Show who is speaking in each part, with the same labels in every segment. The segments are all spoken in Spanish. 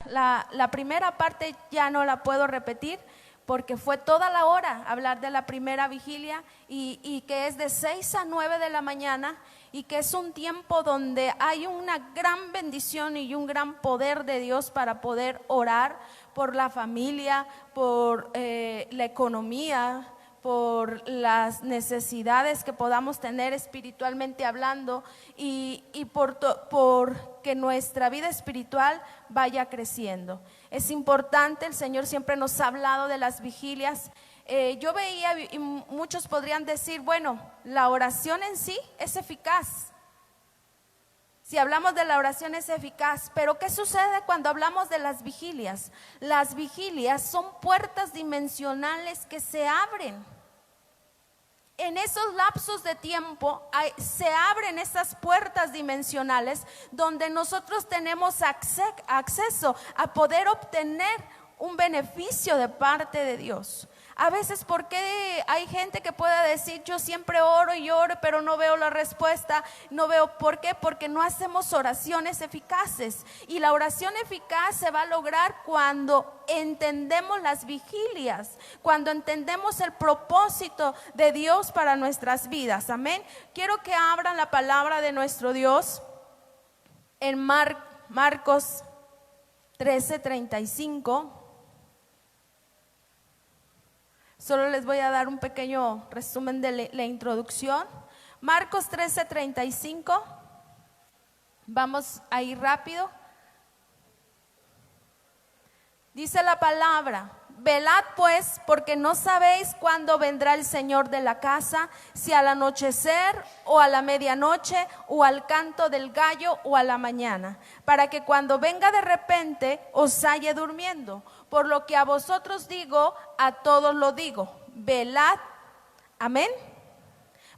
Speaker 1: La primera parte ya no la puedo repetir porque fue toda la hora hablar de la primera vigilia y que es de 6 a 9 de la mañana y que es un tiempo donde hay una gran bendición y un gran poder de Dios para poder orar por la familia, por la economía, por las necesidades que podamos tener espiritualmente hablando y por que nuestra vida espiritual vaya creciendo. Es importante, el Señor siempre nos ha hablado de las vigilias. Yo veía y muchos podrían decir, bueno, la oración en sí es eficaz. Si hablamos de la oración es eficaz, pero ¿qué sucede cuando hablamos de las vigilias? Las vigilias son puertas dimensionales que se abren. En esos lapsos de tiempo se abren esas puertas dimensionales donde nosotros tenemos acceso a poder obtener un beneficio de parte de Dios. A veces, ¿por qué hay gente que puede decir yo siempre oro y oro pero no veo la respuesta? No veo por qué, porque no hacemos oraciones eficaces. Y la oración eficaz se va a lograr cuando entendemos las vigilias, cuando entendemos el propósito de Dios para nuestras vidas. Amén. Quiero que abran la palabra de nuestro Dios en Marcos 13:35. Solo les voy a dar un pequeño resumen de la introducción. Marcos 13:35. Vamos a ir rápido. Dice la palabra: velad pues, porque no sabéis cuándo vendrá el Señor de la casa, si al anochecer o a la medianoche o al canto del gallo o a la mañana, para que cuando venga de repente os halle durmiendo. Por lo que a vosotros digo, a todos lo digo, velad. Amén.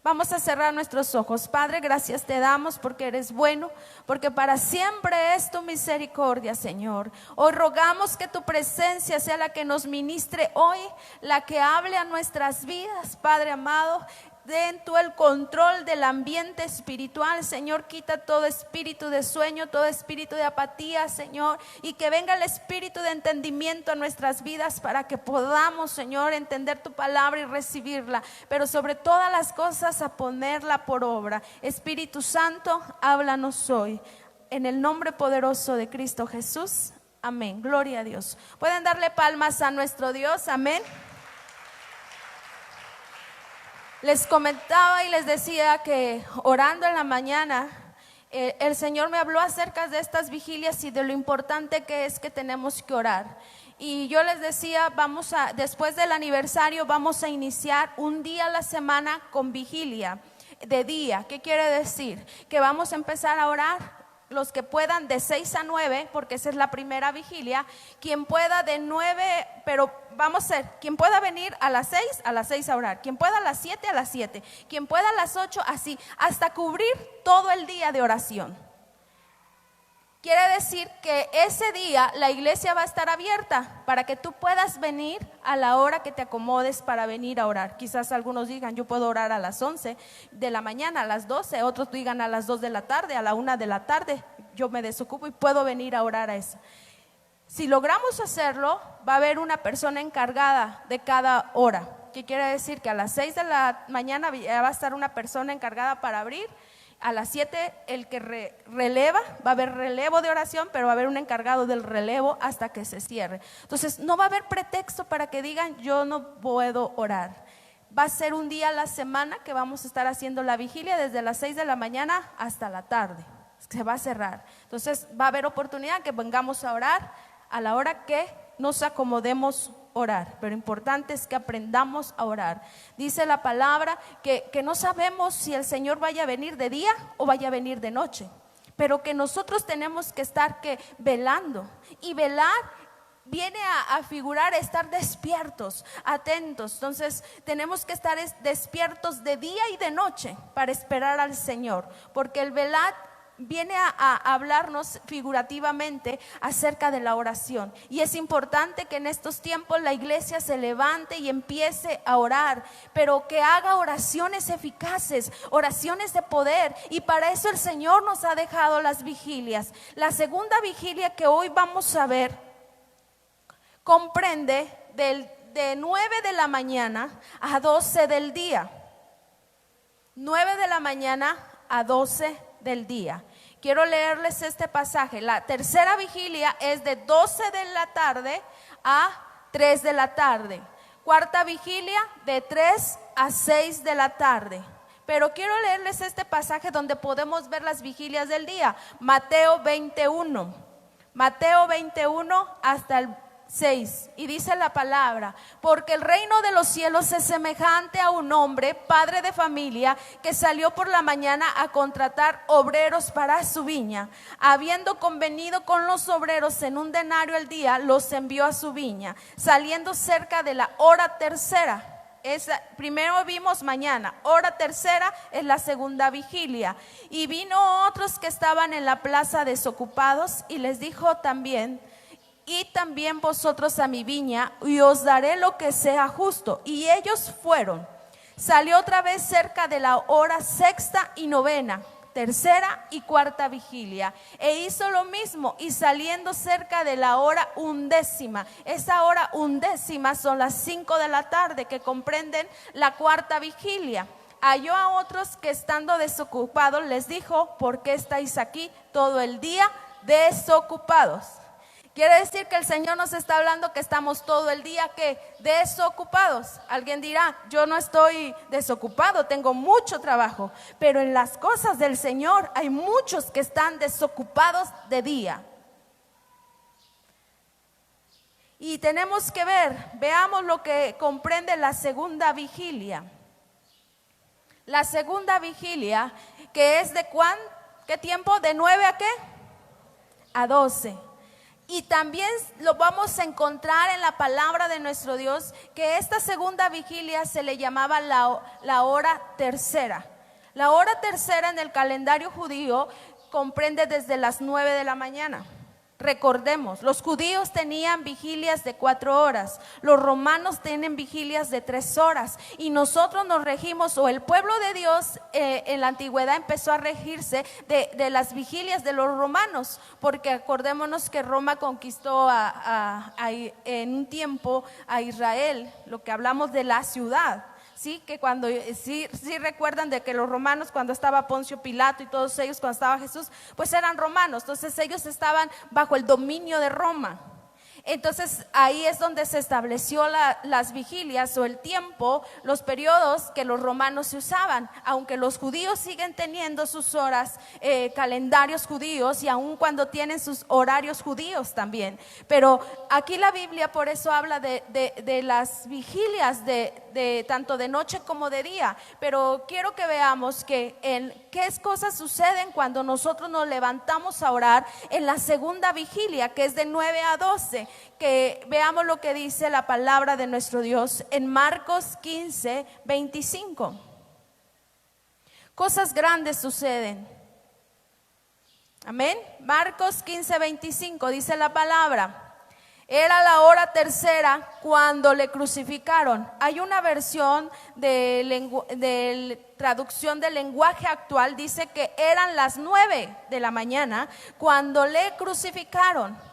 Speaker 1: Vamos a cerrar nuestros ojos. Padre, gracias te damos porque eres bueno, porque para siempre es tu misericordia, Señor. Hoy rogamos que tu presencia sea la que nos ministre hoy, la que hable a nuestras vidas, Padre amado. Den tú el control del ambiente espiritual, Señor. Quita todo espíritu de sueño, todo espíritu de apatía, Señor, y que venga el espíritu de entendimiento a nuestras vidas para que podamos, Señor, entender tu palabra y recibirla, pero sobre todas las cosas a ponerla por obra. Espíritu Santo, háblanos hoy, en el nombre poderoso de Cristo Jesús. Amén. Gloria a Dios. Pueden darle palmas a nuestro Dios. Amén. Les comentaba y les decía que orando en la mañana, el Señor me habló acerca de estas vigilias y de lo importante que es que tenemos que orar. Y yo les decía, después del aniversario vamos a iniciar un día a la semana con vigilia de día. ¿Qué quiere decir? Que vamos a empezar a orar. Los que puedan de 6 a 9, porque esa es la primera vigilia. Quien pueda de 9, pero vamos a ser, quien pueda venir a las 6 a orar. Quien pueda a las 7, a las 7. Quien pueda a las 8, así, hasta cubrir todo el día de oración. Quiere decir que ese día la iglesia va a estar abierta para que tú puedas venir a la hora que te acomodes para venir a orar. Quizás algunos digan, yo puedo orar a las 11 de la mañana, a las 12, otros digan a las 2 de la tarde, a la 1 de la tarde. Yo me desocupo y puedo venir a orar a eso. Si logramos hacerlo, va a haber una persona encargada de cada hora. ¿Qué quiere decir? Que a las 6 de la mañana ya va a estar una persona encargada para abrir. A las 7 el que releva, va a haber relevo de oración, pero va a haber un encargado del relevo hasta que se cierre. Entonces no va a haber pretexto para que digan yo no puedo orar. Va a ser un día a la semana que vamos a estar haciendo la vigilia desde las 6 de la mañana hasta la tarde. Se va a cerrar. Entonces va a haber oportunidad que vengamos a orar a la hora que nos acomodemos orar, pero importante es que aprendamos a orar. Dice la palabra que no sabemos si el Señor vaya a venir de día o vaya a venir de noche, pero que nosotros tenemos que estar velando, y velar viene a figurar estar despiertos, atentos. Entonces tenemos que estar despiertos de día y de noche para esperar al Señor, porque el velar viene a hablarnos figurativamente acerca de la oración. Y es importante que en estos tiempos la iglesia se levante y empiece a orar, pero que haga oraciones eficaces, oraciones de poder. Y para eso el Señor nos ha dejado las vigilias. La segunda vigilia que hoy vamos a ver comprende de 9 de la mañana a 12 del día. 9 de la mañana a 12 del día. Quiero leerles este pasaje. La tercera vigilia es de 12 de la tarde a 3 de la tarde. Cuarta vigilia de 3 a 6 de la tarde. Pero quiero leerles este pasaje donde podemos ver las vigilias del día. Mateo 21. Mateo 21 hasta el 6, y dice la palabra: porque el reino de los cielos es semejante a un hombre, padre de familia, que salió por la mañana a contratar obreros para su viña. Habiendo convenido con los obreros en un denario al día, los envió a su viña. Saliendo cerca de la hora tercera, primero vimos mañana, hora tercera es la segunda vigilia. Y vino otros que estaban en la plaza desocupados, y les dijo también: y también vosotros a mi viña, y os daré lo que sea justo. Y ellos fueron. Salió otra vez cerca de la hora sexta y novena, tercera y cuarta vigilia, e hizo lo mismo. Y saliendo cerca de la hora undécima, esa hora undécima son las 5 de la tarde, que comprenden la cuarta vigilia, halló a otros que estando desocupados les dijo: ¿por qué estáis aquí todo el día desocupados? Quiere decir que el Señor nos está hablando que estamos todo el día ¿qué? Desocupados. Alguien dirá: yo no estoy desocupado, tengo mucho trabajo. Pero en las cosas del Señor hay muchos que están desocupados de día. Y tenemos que veamos lo que comprende la segunda vigilia. La segunda vigilia, que es de ¿qué tiempo? ¿De 9 a qué? A 12. Y también lo vamos a encontrar en la palabra de nuestro Dios, que esta segunda vigilia se le llamaba la hora tercera. La hora tercera en el calendario judío comprende desde las 9 de la mañana. Recordemos, los judíos tenían vigilias de 4 horas, los romanos tienen vigilias de 3 horas, y nosotros nos regimos, o el pueblo de Dios en la antigüedad empezó a regirse de las vigilias de los romanos, porque acordémonos que Roma conquistó en un tiempo a Israel, lo que hablamos de la ciudad. Sí, que cuando sí recuerdan de que los romanos, cuando estaba Poncio Pilato y todos ellos, cuando estaba Jesús, pues eran romanos, entonces ellos estaban bajo el dominio de Roma. Entonces ahí es donde se estableció las vigilias o el tiempo, los periodos que los romanos se usaban, aunque los judíos siguen teniendo sus horas, calendarios judíos, y aun cuando tienen sus horarios judíos también. Pero aquí la Biblia por eso habla de las vigilias de tanto de noche como de día. Pero quiero que veamos qué cosas suceden cuando nosotros nos levantamos a orar en la segunda vigilia, que es de 9 a 12. Que veamos lo que dice la palabra de nuestro Dios en Marcos 15, 25. Cosas grandes suceden. Amén. Marcos 15, 25 dice la palabra: era la hora tercera cuando le crucificaron. Hay una versión de traducción del lenguaje actual, dice que eran las 9 de la mañana cuando le crucificaron.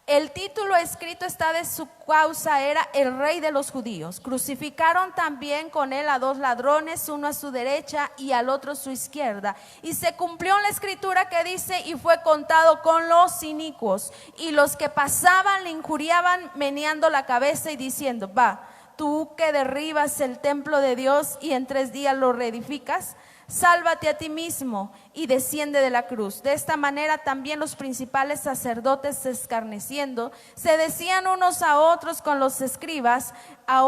Speaker 1: El título escrito está de su causa, era el rey de los judíos. Crucificaron también con él a 2 ladrones, uno a su derecha y al otro a su izquierda. Y se cumplió la escritura que dice: y fue contado con los inicuos. Y los que pasaban le injuriaban meneando la cabeza y diciendo: va, tú que derribas el templo de Dios y en 3 días lo reedificas, sálvate a ti mismo y desciende de la cruz. De esta manera también los principales sacerdotes, escarneciendo, se decían unos a otros con los escribas: a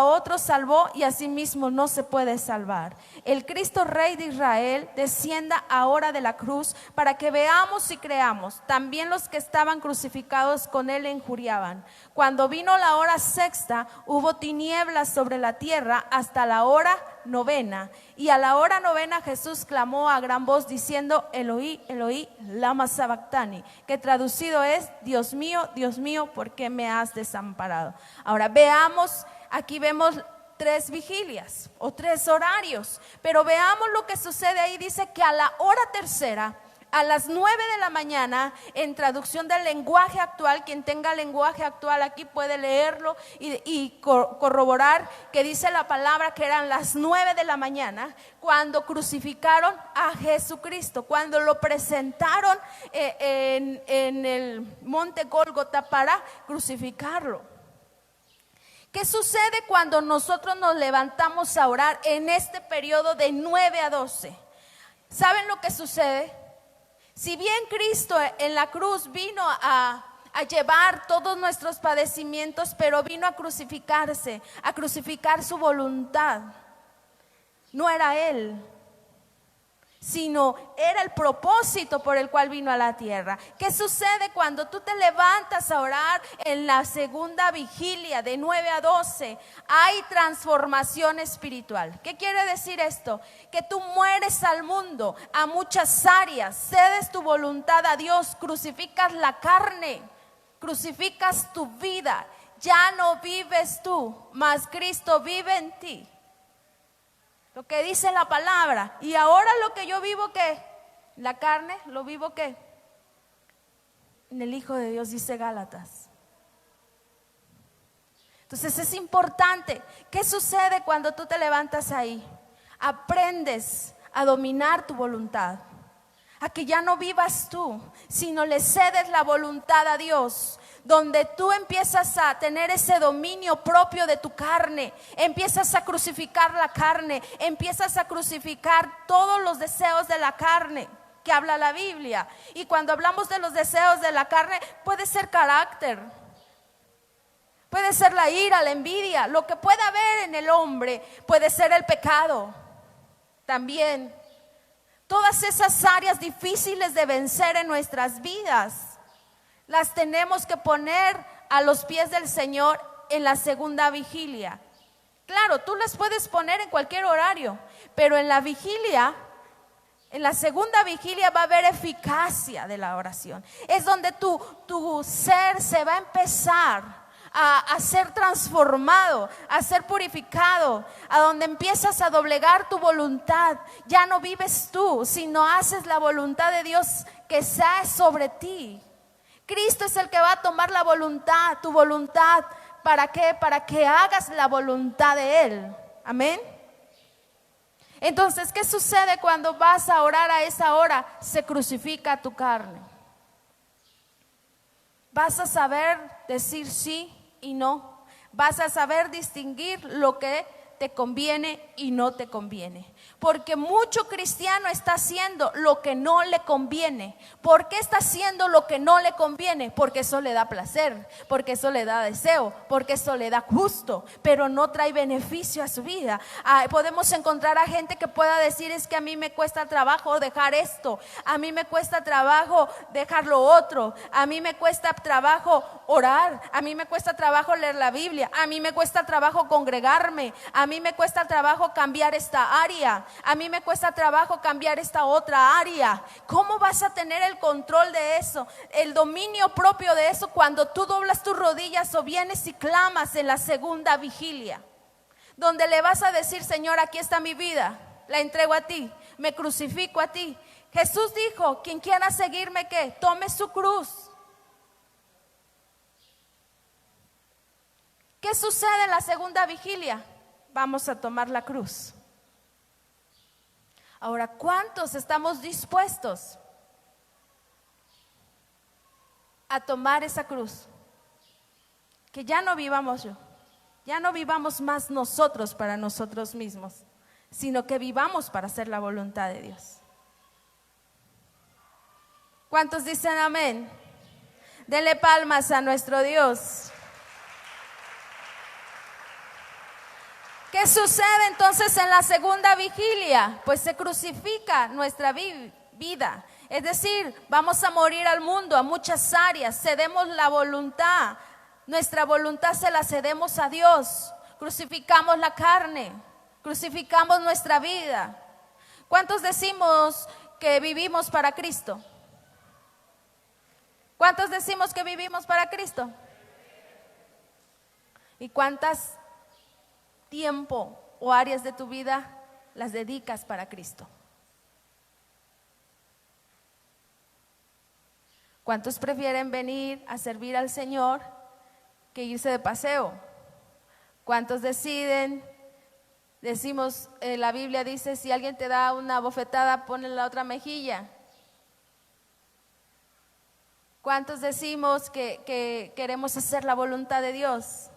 Speaker 1: otros salvó y a sí mismo no se puede salvar. El Cristo Rey de Israel descienda ahora de la cruz, para que veamos y creamos. También los que estaban crucificados con él le injuriaban. Cuando vino la hora sexta, hubo tinieblas sobre la tierra hasta la hora novena. Y a la hora novena Jesús clamó a gran voz diciendo: Eloí, Eloí, lama sabactani, que traducido es: Dios mío, ¿por qué me has desamparado? Ahora veamos, aquí vemos 3 vigilias o 3 horarios, pero veamos lo que sucede ahí. Dice que a la hora tercera, a las 9 de la mañana, en traducción del lenguaje actual, quien tenga lenguaje actual aquí puede leerlo y corroborar que dice la palabra que eran las 9 de la mañana cuando crucificaron a Jesucristo, cuando lo presentaron en el monte Gólgota para crucificarlo. ¿Qué sucede cuando nosotros nos levantamos a orar en este periodo de 9 a 12? ¿Saben lo que sucede? Si bien Cristo en la cruz vino a llevar todos nuestros padecimientos, pero vino a crucificarse, a crucificar su voluntad. No era Él, sino era el propósito por el cual vino a la tierra. ¿Qué sucede cuando tú te levantas a orar en la segunda vigilia de 9 a 12? Hay transformación espiritual. ¿Qué quiere decir esto? Que tú mueres al mundo, a muchas áreas, cedes tu voluntad a Dios, crucificas la carne, crucificas tu vida. Ya no vives tú, mas Cristo vive en ti. Lo que dice la palabra. Y ahora lo que yo vivo, ¿qué? La carne, lo vivo, ¿qué? En el Hijo de Dios, dice Gálatas. Entonces es importante. ¿Qué sucede cuando tú te levantas ahí? Aprendes a dominar tu voluntad, a que ya no vivas tú, sino le cedes la voluntad a Dios, donde tú empiezas a tener ese dominio propio de tu carne, empiezas a crucificar la carne, empiezas a crucificar todos los deseos de la carne que habla la Biblia. Y cuando hablamos de los deseos de la carne, puede ser carácter, puede ser la ira, la envidia, lo que pueda haber en el hombre, puede ser el pecado también. Todas esas áreas difíciles de vencer en nuestras vidas las tenemos que poner a los pies del Señor en la segunda vigilia. Claro, tú las puedes poner en cualquier horario, pero en la vigilia, en la segunda vigilia va a haber eficacia de la oración. Es donde tu ser se va a empezar a ser transformado, a ser purificado, a donde empiezas a doblegar tu voluntad. Ya no vives tú, sino haces la voluntad de Dios que sea sobre ti. Cristo es el que va a tomar la voluntad, tu voluntad. ¿Para qué? Para que hagas la voluntad de Él. Amén. Entonces, ¿qué sucede cuando vas a orar a esa hora? Se crucifica tu carne. Vas a saber decir sí y no. Vas a saber distinguir lo que te conviene y no te conviene. Porque mucho cristiano está haciendo lo que no le conviene. ¿Por qué está haciendo lo que no le conviene? Porque eso le da placer, porque eso le da deseo, porque eso le da gusto, pero no trae beneficio a su vida. Podemos encontrar a gente que pueda decir: es que a mí me cuesta trabajo dejar esto, a mí me cuesta trabajo dejar lo otro, a mí me cuesta trabajo orar, a mí me cuesta trabajo leer la Biblia, a mí me cuesta trabajo congregarme, a mí me cuesta trabajo cambiar esta área, a mí me cuesta trabajo cambiar esta otra área. ¿Cómo vas a tener el control de eso, el dominio propio de eso, cuando tú doblas tus rodillas o vienes y clamas en la segunda vigilia, donde le vas a decir: Señor, aquí está mi vida, la entrego a ti, me crucifico a ti? Jesús dijo: quien quiera seguirme, ¿qué? Tome su cruz. ¿Qué sucede en la segunda vigilia? Vamos a tomar la cruz. Ahora, ¿cuántos estamos dispuestos a tomar esa cruz? Que ya no vivamos yo, ya no vivamos más nosotros para nosotros mismos, sino que vivamos para hacer la voluntad de Dios. ¿Cuántos dicen amén? Denle palmas a nuestro Dios. ¿Qué sucede entonces en la segunda vigilia? Pues se crucifica nuestra vida. Es decir, vamos a morir al mundo, a muchas áreas. Cedemos la voluntad. Nuestra voluntad se la cedemos a Dios. Crucificamos la carne. Crucificamos nuestra vida. ¿Cuántos decimos que vivimos para Cristo? ¿Cuántos decimos que vivimos para Cristo? ¿Y cuántas tiempo o áreas de tu vida las dedicas para Cristo? ¿Cuántos prefieren venir a servir al Señor que irse de paseo? ¿Cuántos decimos, la Biblia dice, si alguien te da una bofetada, ponle la otra mejilla? ¿Cuántos decimos que queremos hacer la voluntad de Dios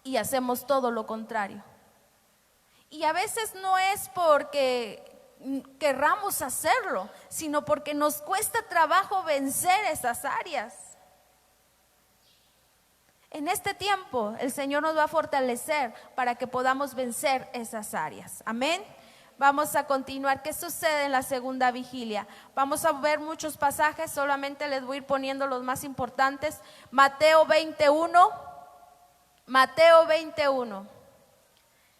Speaker 1: y hacemos todo lo contrario? Y a veces no es porque querramos hacerlo, sino porque nos cuesta trabajo vencer esas áreas. En este tiempo el Señor nos va a fortalecer para que podamos vencer esas áreas. Amén. Vamos a continuar. ¿Qué sucede en la segunda vigilia? Vamos a ver muchos pasajes, solamente les voy a ir poniendo los más importantes. Mateo 21,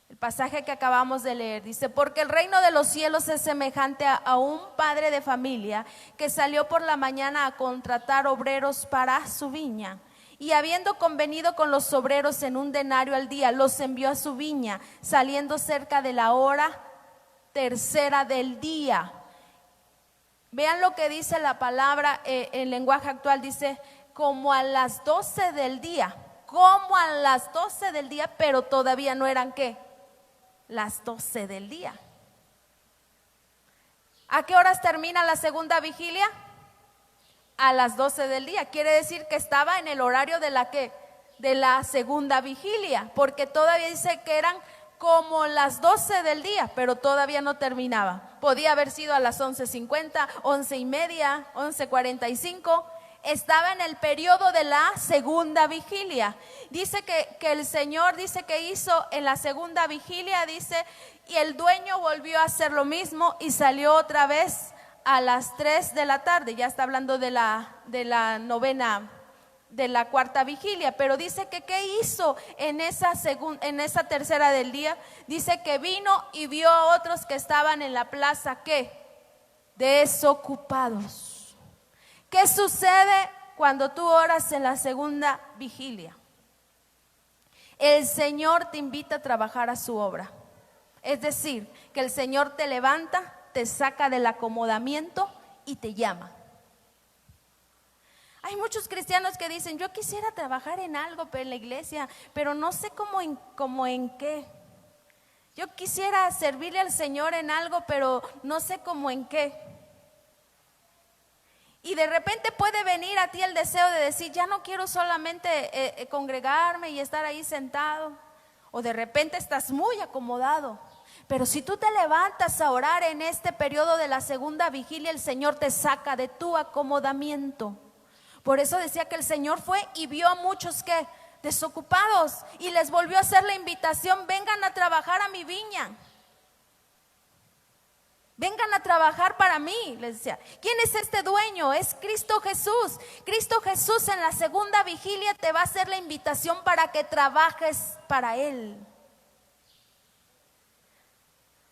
Speaker 1: el pasaje que acabamos de leer, dice: porque el reino de los cielos es semejante a un padre de familia que salió por la mañana a contratar obreros para su viña. Y habiendo convenido con los obreros en un denario al día, los envió a su viña, saliendo cerca de la hora tercera del día. Vean lo que dice la palabra en lenguaje actual, dice como a las 12 del día, como a las 12 del día, pero todavía no eran ¿qué? Las 12 del día. ¿A qué horas termina la segunda vigilia? A las 12 del día. Quiere decir que estaba en el horario de la ¿qué? De la segunda vigilia, porque todavía dice que eran como las 12 del día, pero todavía no terminaba. Podía haber sido a las 11:50, 11:30, 11:45. Estaba en el periodo de la segunda vigilia. Dice que el Señor dice que hizo en la segunda vigilia, dice, y el dueño volvió a hacer lo mismo y salió otra vez a las 3 de la tarde. Ya está hablando de la novena, de la cuarta vigilia, pero dice que ¿qué hizo en esa tercera del día? Dice que vino y vio a otros que estaban en la plaza, ¿qué? Desocupados. ¿Qué sucede cuando tú oras en la segunda vigilia? El Señor te invita a trabajar a su obra. Es decir, que el Señor te levanta, te saca del acomodamiento y te llama. Hay muchos cristianos que dicen, yo quisiera trabajar en algo en la iglesia, pero no sé cómo en qué. Yo quisiera servirle al Señor en algo, pero no sé cómo en qué. Y de repente puede venir a ti el deseo de decir, ya no quiero solamente congregarme y estar ahí sentado. O de repente estás muy acomodado. Pero si tú te levantas a orar en este periodo de la segunda vigilia, el Señor te saca de tu acomodamiento. Por eso decía que el Señor fue y vio a muchos que desocupados y les volvió a hacer la invitación, vengan a trabajar a mi viña. Vengan a trabajar para mí, les decía. ¿Quién es este dueño? Es Cristo Jesús. Cristo Jesús en la segunda vigilia te va a hacer la invitación para que trabajes para Él.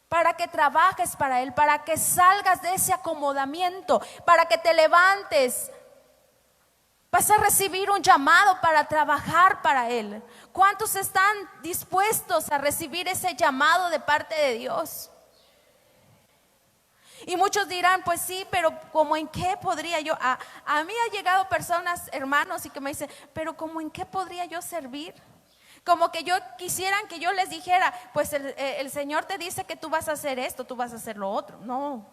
Speaker 1: Para que trabajes para Él, para que salgas de ese acomodamiento, para que te levantes. Vas a recibir un llamado para trabajar para Él. ¿Cuántos están dispuestos a recibir ese llamado de parte de Dios? Y muchos dirán, pues sí, pero ¿cómo en qué podría yo? A mí ha llegado personas, hermanos, y que me dicen, pero ¿cómo en qué podría yo servir? Como que yo quisieran que yo les dijera, pues el Señor te dice que tú vas a hacer esto, tú vas a hacer lo otro. No.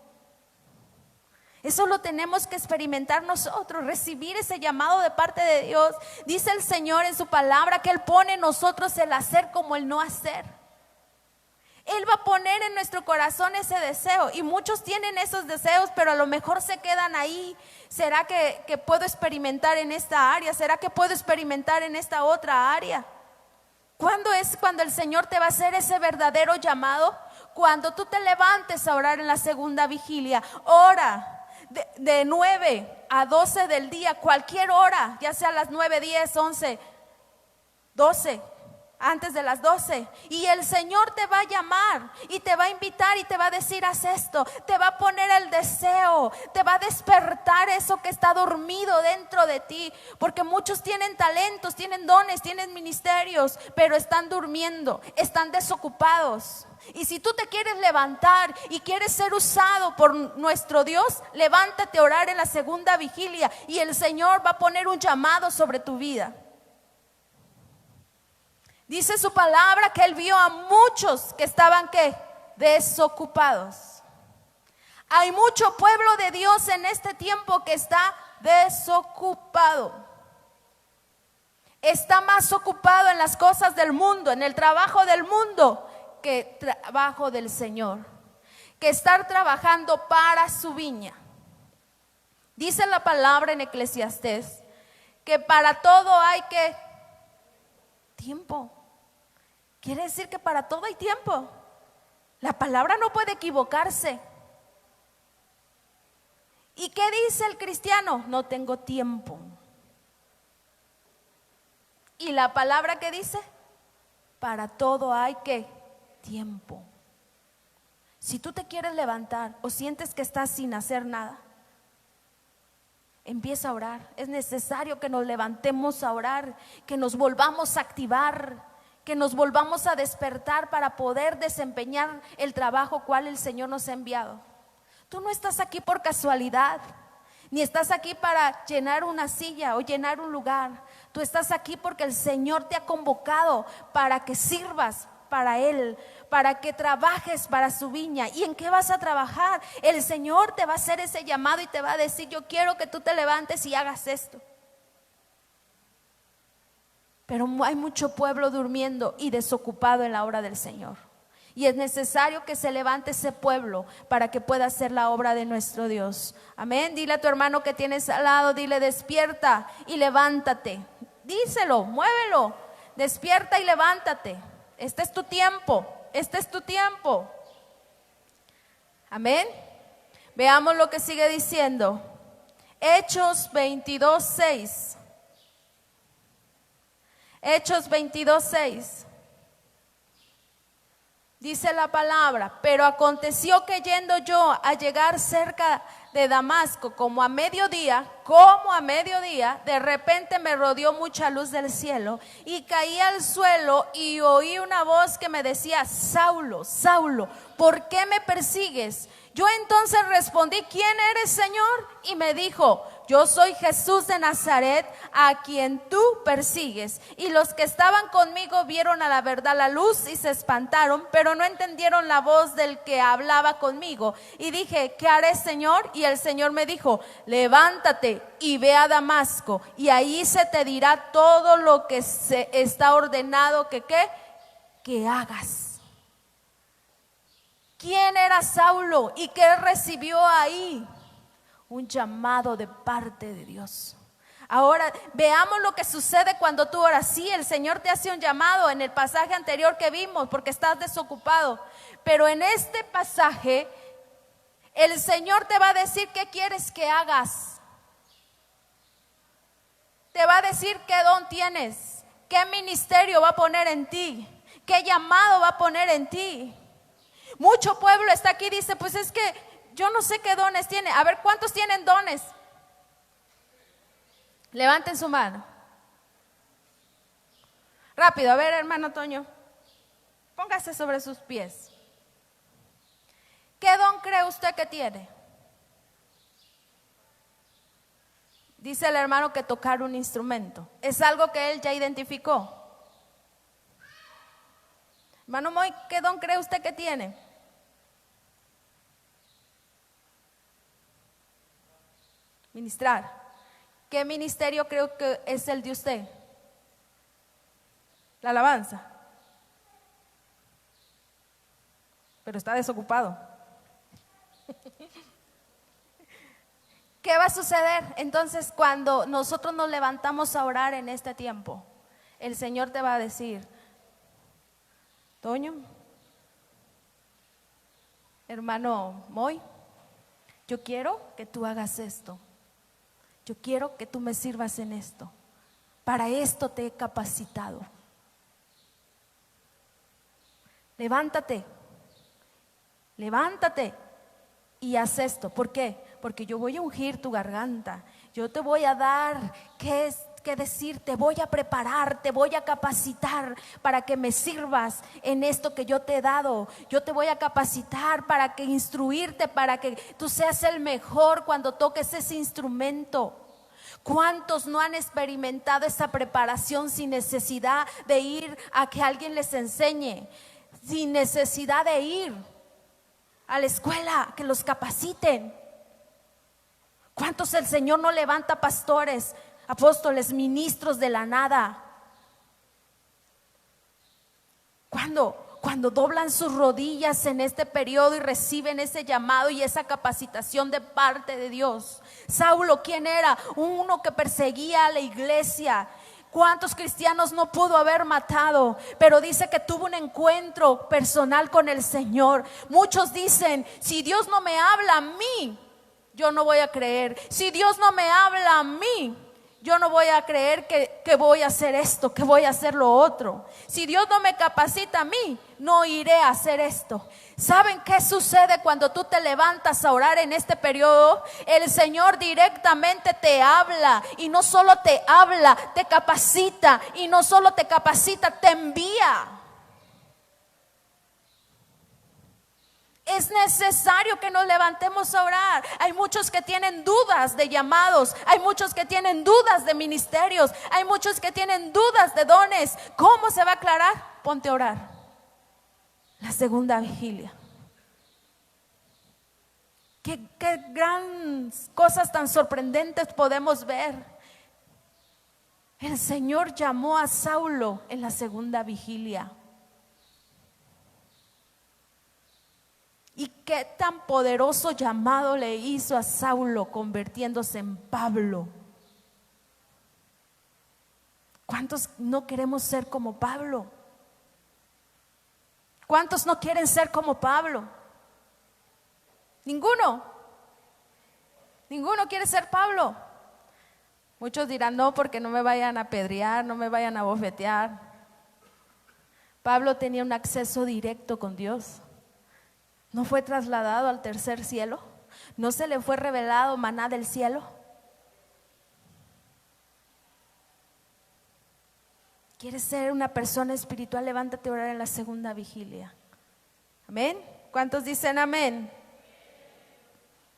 Speaker 1: Eso lo tenemos que experimentar nosotros, recibir ese llamado de parte de Dios. Dice el Señor en su palabra que Él pone en nosotros el hacer como el no hacer. Él va a poner en nuestro corazón ese deseo y muchos tienen esos deseos, pero a lo mejor se quedan ahí. ¿Será que puedo experimentar en esta área? ¿Será que puedo experimentar en esta otra área? ¿Cuándo es cuando el Señor te va a hacer ese verdadero llamado? Cuando tú te levantes a orar en la segunda vigilia. Ora. De 9 a 12 del día, cualquier hora, ya sea a las 9, 10, 11, 12, antes de las 12, y el Señor te va a llamar y te va a invitar y te va a decir: haz esto. Te va a poner el deseo, te va a despertar eso que está dormido dentro de ti, porque muchos tienen talentos, tienen dones, tienen ministerios, pero están durmiendo, están desocupados. Y si tú te quieres levantar y quieres ser usado por nuestro Dios, levántate a orar en la segunda vigilia y el Señor va a poner un llamado sobre tu vida. Dice su palabra que Él vio a muchos que estaban ¿qué? Desocupados. Hay mucho pueblo de Dios en este tiempo que está desocupado. Está más ocupado en las cosas del mundo, en el trabajo del mundo, que trabajo del Señor, que estar trabajando para su viña. Dice la palabra en Eclesiastés que para todo hay que tiempo. Quiere decir que para todo hay tiempo. La palabra no puede equivocarse. ¿Y qué dice el cristiano? No tengo tiempo. ¿Y la palabra qué dice? Para todo hay que tiempo. Si tú te quieres levantar o sientes que estás sin hacer nada, empieza a orar. Es necesario que nos levantemos a orar, que nos volvamos a activar, que nos volvamos a despertar para poder desempeñar el trabajo cual el Señor nos ha enviado. Tú no estás aquí por casualidad, ni estás aquí para llenar una silla o llenar un lugar. Tú estás aquí porque el Señor te ha convocado para que sirvas para Él, para que trabajes para su viña. ¿Y en qué vas a trabajar? El Señor te va a hacer ese llamado y te va a decir: yo quiero que tú te levantes y hagas esto. Pero hay mucho pueblo durmiendo y desocupado en la obra del Señor. Y es necesario que se levante ese pueblo para que pueda hacer la obra de nuestro Dios. Amén. Dile a tu hermano que tienes al lado, dile: despierta y levántate. Díselo, muévelo, despierta y levántate. Este es tu tiempo, este es tu tiempo. Amén. Veamos lo que sigue diciendo. Hechos 22:6. Hechos 22:6. Dice la palabra: pero aconteció que yendo yo a llegar cerca de Damasco, como a mediodía, de repente me rodeó mucha luz del cielo y caí al suelo y oí una voz que me decía: Saulo, Saulo, ¿por qué me persigues? Yo entonces respondí: ¿quién eres, Señor? Y me dijo: yo soy Jesús de Nazaret, a quien tú persigues. Y los que estaban conmigo vieron a la verdad la luz y se espantaron, pero no entendieron la voz del que hablaba conmigo. Y dije: ¿qué haré, Señor? Y el Señor me dijo: levántate y ve a Damasco, y ahí se te dirá todo lo que se está ordenado que hagas. ¿Quién era Saulo y qué recibió ahí? Un llamado de parte de Dios. Ahora veamos lo que sucede cuando tú oras. Sí, el Señor te hace un llamado en el pasaje anterior que vimos, porque estás desocupado. Pero en este pasaje el Señor te va a decir qué quieres que hagas. Te va a decir qué don tienes, qué ministerio va a poner en ti, qué llamado va a poner en ti. Mucho pueblo está aquí y dice: pues es que yo no sé qué dones tiene. A ver, ¿cuántos tienen dones? Levanten su mano. Rápido, a ver, hermano Toño, póngase sobre sus pies. ¿Qué don cree usted que tiene? Dice el hermano que tocar un instrumento. Es algo que él ya identificó. Hermano Moy, ¿qué don cree usted que tiene? Ministrar. ¿Qué ministerio creo que es el de usted? La alabanza. Pero está desocupado. ¿Qué va a suceder entonces cuando nosotros nos levantamos a orar en este tiempo? El Señor te va a decir: Toño, hermano Moy, yo quiero que tú hagas esto. Yo quiero que tú me sirvas en esto. Para esto te he capacitado. levántate, levántate y haz esto. ¿Por qué? Porque yo voy a ungir tu garganta, yo te voy a dar qué decir, te voy a preparar, te voy a capacitar para que me sirvas en esto que yo te he dado. Yo te voy a capacitar para que instruirte, para que tú seas el mejor cuando toques ese instrumento. ¿Cuántos no han experimentado esa preparación sin necesidad de ir a que alguien les enseñe? Sin necesidad de ir a la escuela, que los capaciten. ¿Cuántos el Señor no levanta pastores, apóstoles, ministros de la nada? Cuando doblan sus rodillas en este periodo y reciben ese llamado y esa capacitación de parte de Dios. Saulo, ¿quién era? Uno que perseguía a la iglesia. ¿Cuántos cristianos no pudo haber matado? Pero dice que tuvo un encuentro personal con el Señor. Muchos dicen, si Dios no me habla a mí, yo no voy a creer. Si Dios no me habla a mí, yo no voy a creer que voy a hacer esto, que voy a hacer lo otro. Si Dios no me capacita a mí, no iré a hacer esto. ¿Saben qué sucede cuando tú te levantas a orar en este periodo? El Señor directamente te habla, y no solo te habla, te capacita, y no solo te capacita, te envía. Es necesario que nos levantemos a orar. Hay muchos que tienen dudas de llamados, hay muchos que tienen dudas de ministerios, hay muchos que tienen dudas de dones. ¿Cómo se va a aclarar? Ponte a orar. La segunda vigilia. Qué gran cosas tan sorprendentes podemos ver. El Señor llamó a Saulo en la segunda vigilia. Y qué tan poderoso llamado le hizo a Saulo, convirtiéndose en Pablo. ¿Cuántos no queremos ser como Pablo? ¿Cuántos no quieren ser como Pablo? Ninguno. Ninguno quiere ser Pablo. Muchos dirán, no, porque no me vayan a apedrear, no me vayan a bofetear. Pablo tenía un acceso directo con Dios. ¿No fue trasladado al tercer cielo? ¿No se le fue revelado maná del cielo? ¿Quieres ser una persona espiritual? Levántate a orar en la segunda vigilia. ¿Amén? ¿Cuántos dicen amén?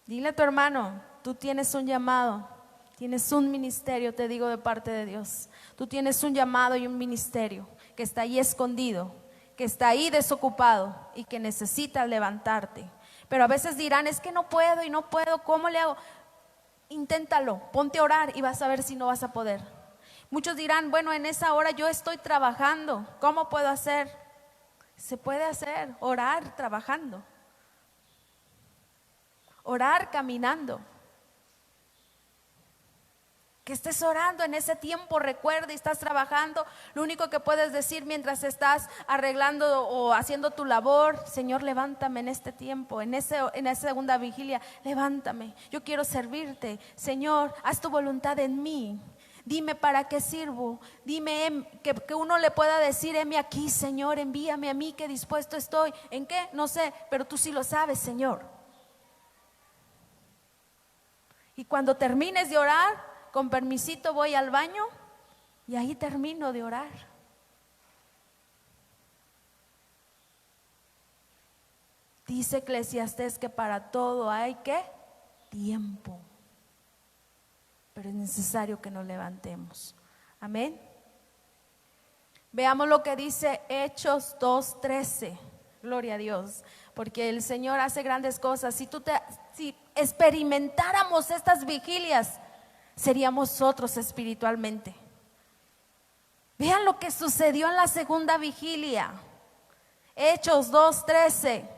Speaker 1: Dile a tu hermano, tú tienes un llamado, tienes un ministerio, te digo de parte de Dios. Tú tienes un llamado y un ministerio que está ahí escondido, que está ahí desocupado y que necesitas levantarte. Pero a veces dirán, es que no puedo y no puedo, ¿cómo le hago? Inténtalo, ponte a orar y vas a ver si no vas a poder. Muchos dirán, bueno, en esa hora yo estoy trabajando, ¿cómo puedo hacer? Se puede hacer, orar trabajando, orar caminando. Que estés orando en ese tiempo, recuerda, y estás trabajando, lo único que puedes decir mientras estás arreglando o haciendo tu labor, Señor, levántame en este tiempo, en esa segunda vigilia, levántame, yo quiero servirte, Señor, haz tu voluntad en mí. Dime para qué sirvo, dime que uno le pueda decir, heme aquí, Señor, envíame a mí, que dispuesto estoy. ¿En qué? No sé, pero tú sí lo sabes, Señor. Y cuando termines de orar, con permisito voy al baño y ahí termino de orar. Dice Eclesiastés que para todo hay ¿qué? Tiempo. Pero es necesario que nos levantemos. Amén. Veamos lo que dice Hechos 2:13. Gloria a Dios, porque el Señor hace grandes cosas. Si experimentáramos estas vigilias, seríamos otros espiritualmente. Vean lo que sucedió en la segunda vigilia. Hechos 2:13.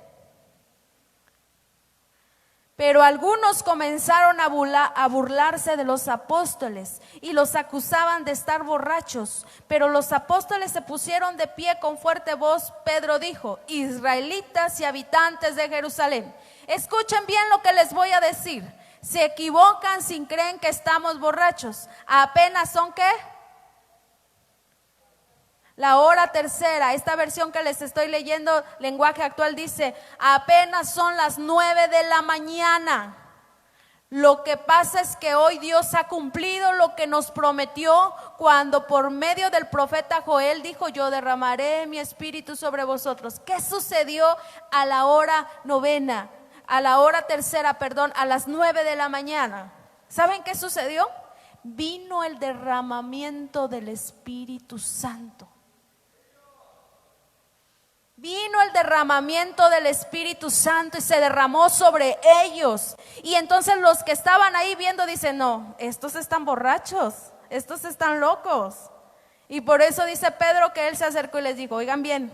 Speaker 1: Pero algunos comenzaron a burlarse de los apóstoles y los acusaban de estar borrachos. Pero los apóstoles se pusieron de pie con fuerte voz. Pedro dijo: israelitas y habitantes de Jerusalén, escuchen bien lo que les voy a decir. Se equivocan si creen que estamos borrachos. Apenas son ¿qué? La hora tercera, esta versión que les estoy leyendo, lenguaje actual, dice: apenas son las 9 de la mañana. Lo que pasa es que hoy Dios ha cumplido lo que nos prometió cuando por medio del profeta Joel dijo: yo derramaré mi espíritu sobre vosotros. ¿Qué sucedió a la hora novena? A la hora tercera, perdón, a las 9 de la mañana. ¿Saben qué sucedió? Vino el derramamiento del Espíritu Santo. Vino el derramamiento del Espíritu Santo y se derramó sobre ellos. Y entonces los que estaban ahí viendo dicen: no, estos están borrachos, estos están locos. Y por eso dice Pedro que él se acercó y les dijo: oigan bien,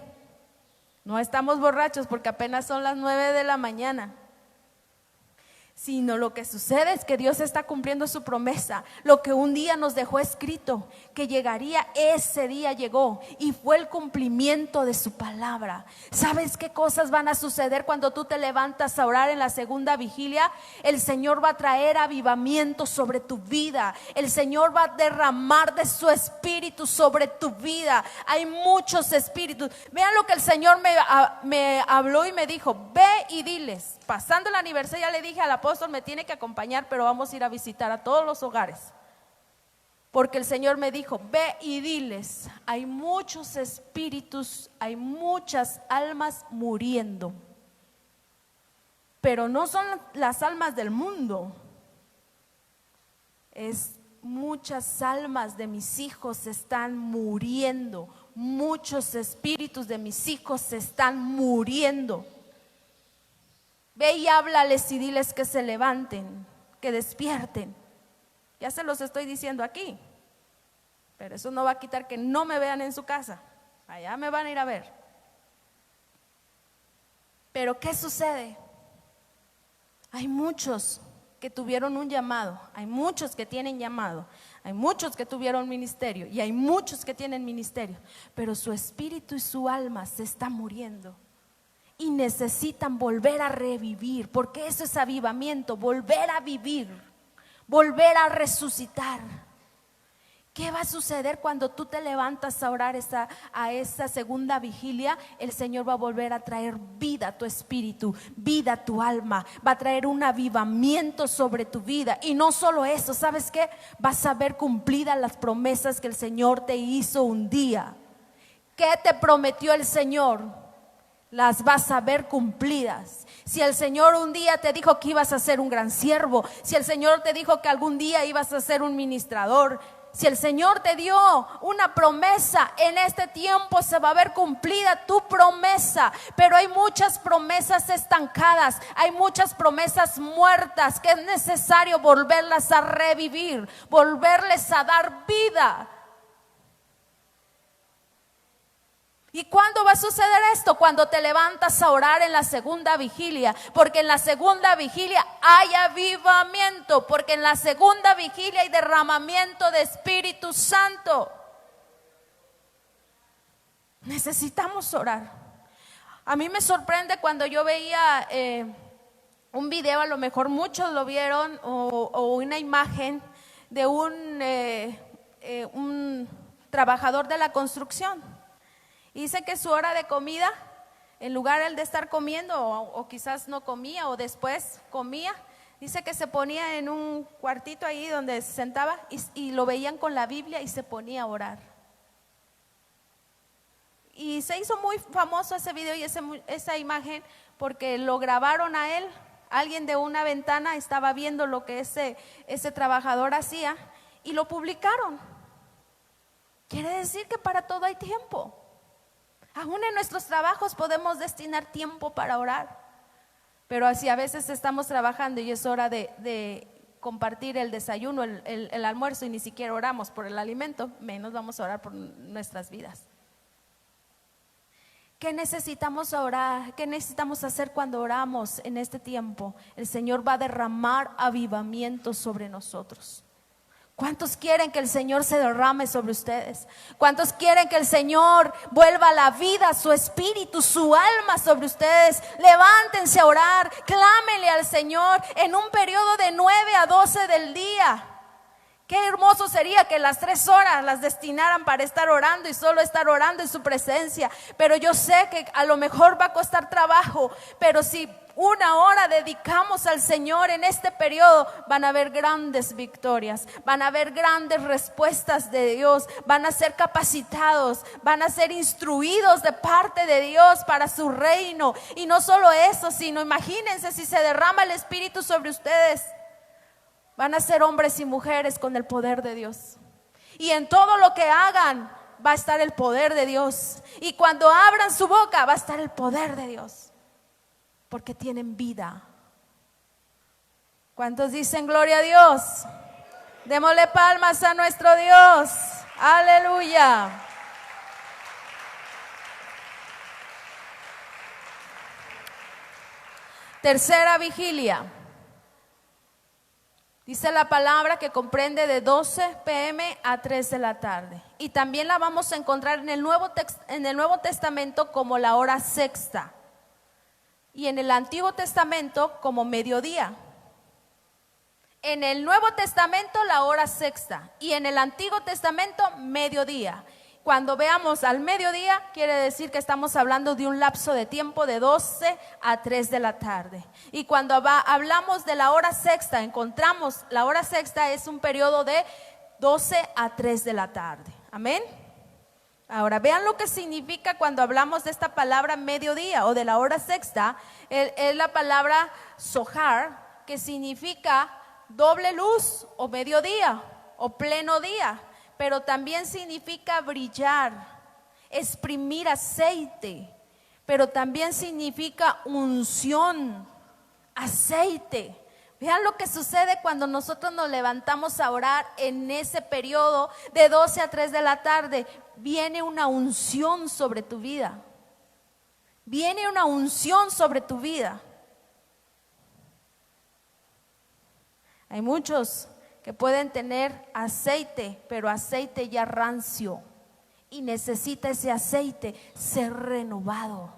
Speaker 1: no estamos borrachos porque apenas son las 9 de la mañana. Sino lo que sucede es que Dios está cumpliendo su promesa. Lo que un día nos dejó escrito que llegaría, ese día llegó y fue el cumplimiento de su palabra. ¿Sabes qué cosas van a suceder cuando tú te levantas a orar en la segunda vigilia? El Señor va a traer avivamiento sobre tu vida. El Señor va a derramar de su espíritu sobre tu vida. Hay muchos espíritus. Vean lo que el Señor me habló y me dijo: ve y diles. Pasando el aniversario ya le dije al apóstol: me tiene que acompañar, pero vamos a ir a visitar a todos los hogares. Porque el Señor me dijo: ve y diles, hay muchos espíritus, hay muchas almas muriendo. Pero no son las almas del mundo. Es muchas almas de mis hijos están muriendo. Muchos espíritus de mis hijos están muriendo. Ve y háblales y diles que se levanten, que despierten. Ya se los estoy diciendo aquí, pero eso no va a quitar que no me vean en su casa. Allá me van a ir a ver. Pero ¿qué sucede? Hay muchos que tuvieron un llamado, hay muchos que tienen llamado, hay muchos que tuvieron ministerio y hay muchos que tienen ministerio, pero su espíritu y su alma se están muriendo. Y necesitan volver a revivir, porque eso es avivamiento, volver a vivir, volver a resucitar. ¿Qué va a suceder cuando tú te levantas a orar a esa segunda vigilia? El Señor va a volver a traer vida a tu espíritu, vida a tu alma, va a traer un avivamiento sobre tu vida. Y no solo eso, ¿sabes qué? Vas a ver cumplidas las promesas que el Señor te hizo un día. ¿Qué te prometió el Señor? Las vas a ver cumplidas. Si el Señor un día te dijo que ibas a ser un gran siervo, si el Señor te dijo que algún día ibas a ser un ministrador, si el Señor te dio una promesa, en este tiempo se va a ver cumplida tu promesa. Pero hay muchas promesas estancadas, hay muchas promesas muertas que es necesario volverlas a revivir, volverles a dar vida. ¿Y cuándo va a suceder esto? Cuando te levantas a orar en la segunda vigilia, porque en la segunda vigilia hay avivamiento, porque en la segunda vigilia hay derramamiento de Espíritu Santo. Necesitamos orar. A mí me sorprende cuando yo veía un video, a lo mejor muchos lo vieron, o una imagen de un trabajador de la construcción. Y dice que su hora de comida, en lugar de estar comiendo, o quizás no comía, o después comía, dice que se ponía en un cuartito ahí donde se sentaba y lo veían con la Biblia y se ponía a orar. Y se hizo muy famoso ese video y esa imagen porque lo grabaron a él. Alguien de una ventana estaba viendo lo que ese trabajador hacía y lo publicaron. Quiere decir que para todo hay tiempo. Aún en nuestros trabajos podemos destinar tiempo para orar. Pero si a veces estamos trabajando y es hora de compartir el desayuno, el almuerzo, y ni siquiera oramos por el alimento, menos vamos a orar por nuestras vidas. ¿Qué necesitamos orar? ¿Qué necesitamos hacer cuando oramos en este tiempo? El Señor va a derramar avivamiento sobre nosotros. ¿Cuántos quieren que el Señor se derrame sobre ustedes? ¿Cuántos quieren que el Señor vuelva a la vida, su espíritu, su alma sobre ustedes? Levántense a orar, clámenle al Señor en un periodo de 9 a 12 del día. Qué hermoso sería que las 3 horas las destinaran para estar orando y solo estar orando en su presencia. Pero yo sé que a lo mejor va a costar trabajo, pero si 1 hora dedicamos al Señor en este periodo, van a haber grandes victorias, van a haber grandes respuestas de Dios, van a ser capacitados, van a ser instruidos de parte de Dios para su reino. Y no solo eso, sino imagínense si se derrama el Espíritu sobre ustedes. Van a ser hombres y mujeres con el poder de Dios. Y en todo lo que hagan va a estar el poder de Dios. Y cuando abran su boca va a estar el poder de Dios. Porque tienen vida. ¿Cuántos dicen gloria a Dios? Démosle palmas a nuestro Dios. Aleluya. Tercera vigilia. Dice la palabra que comprende de 12 p.m. a 3 de la tarde. Y también la vamos a encontrar en el Nuevo Testamento como la hora sexta. Y en el Antiguo Testamento como mediodía. En el Nuevo Testamento la hora sexta. Y en el Antiguo Testamento mediodía. Cuando veamos al mediodía, quiere decir que estamos hablando de un lapso de tiempo de 12 a 3 de la tarde. Y cuando hablamos de la hora sexta, encontramos la hora sexta es un periodo de 12 a 3 de la tarde. Amén. Ahora vean lo que significa cuando hablamos de esta palabra mediodía o de la hora sexta. Es la palabra zohar, que significa doble luz o mediodía o pleno día. Pero también significa brillar, exprimir aceite, pero también significa unción, aceite. Vean lo que sucede cuando nosotros nos levantamos a orar en ese periodo de 12 a 3 de la tarde. Viene una unción sobre tu vida. Viene una unción sobre tu vida. Hay muchos que pueden tener aceite, pero aceite ya rancio, y necesita ese aceite ser renovado.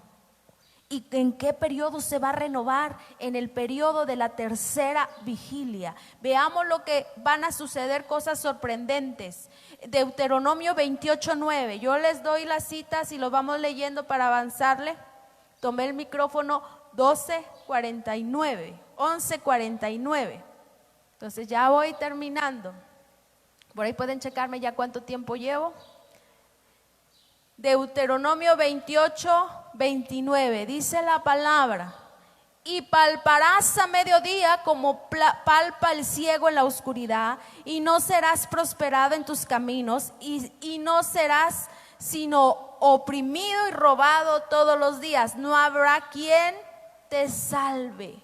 Speaker 1: ¿Y en qué periodo se va a renovar? En el periodo de la tercera vigilia. Veamos lo que van a suceder, cosas sorprendentes. Deuteronomio 28:9. Yo les doy las citas y lo vamos leyendo para avanzarle. Tomé el micrófono. 12:49, 11:49. Entonces ya voy terminando. Por ahí pueden checarme ya cuánto tiempo llevo. Deuteronomio 28:29 dice la palabra: y palparás a mediodía como palpa el ciego en la oscuridad, y no serás prosperado en tus caminos, y no serás sino oprimido y robado todos los días. No habrá quien te salve.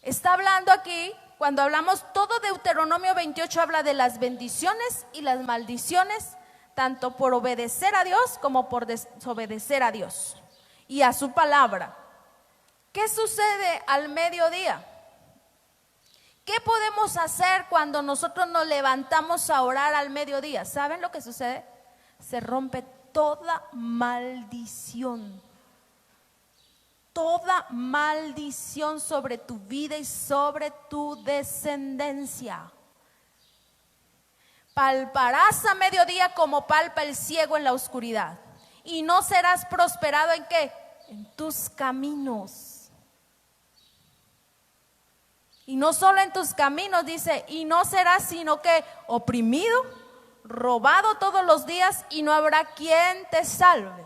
Speaker 1: Está hablando aquí, cuando hablamos, todo Deuteronomio 28 habla de las bendiciones y las maldiciones, tanto por obedecer a Dios como por desobedecer a Dios y a su palabra. ¿Qué sucede al mediodía? ¿Qué podemos hacer cuando nosotros nos levantamos a orar al mediodía? ¿Saben lo que sucede? Se rompe toda maldición. Toda maldición sobre tu vida y sobre tu descendencia. Palparás a mediodía como palpa el ciego en la oscuridad, y no serás prosperado ¿en qué? En tus caminos. Y no solo en tus caminos, dice, y no serás sino que oprimido, robado todos los días, y no habrá quien te salve.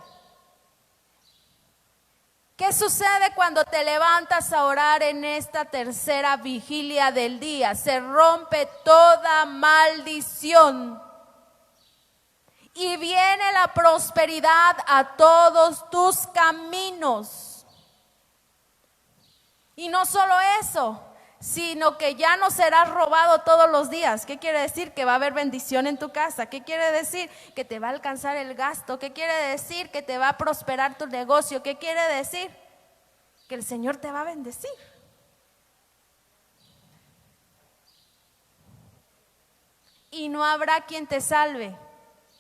Speaker 1: ¿Qué sucede cuando te levantas a orar en esta tercera vigilia del día? Se rompe toda maldición y viene la prosperidad a todos tus caminos. Y no solo eso, sino que ya no serás robado todos los días. ¿Qué quiere decir? Que va a haber bendición en tu casa. ¿Qué quiere decir? Que te va a alcanzar el gasto. ¿Qué quiere decir? Que te va a prosperar tu negocio. ¿Qué quiere decir? Que el Señor te va a bendecir. Y no habrá quien te salve.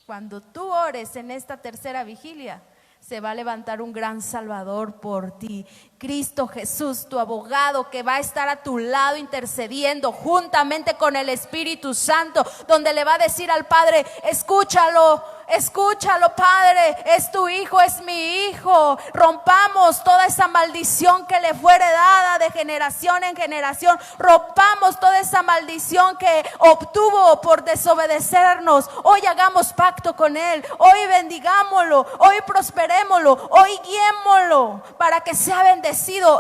Speaker 1: Cuando tú ores en esta tercera vigilia, se va a levantar un gran Salvador por ti. Cristo Jesús, tu abogado, que va a estar a tu lado intercediendo juntamente con el Espíritu Santo, donde le va a decir al Padre: escúchalo, escúchalo, Padre, es tu hijo, es mi hijo. Rompamos toda esa maldición que le fue heredada de generación en generación. Rompamos toda esa maldición que obtuvo por desobedecernos. Hoy hagamos pacto con Él, hoy bendigámoslo, hoy prosperémoslo, hoy guiémoslo para que sea bendecido,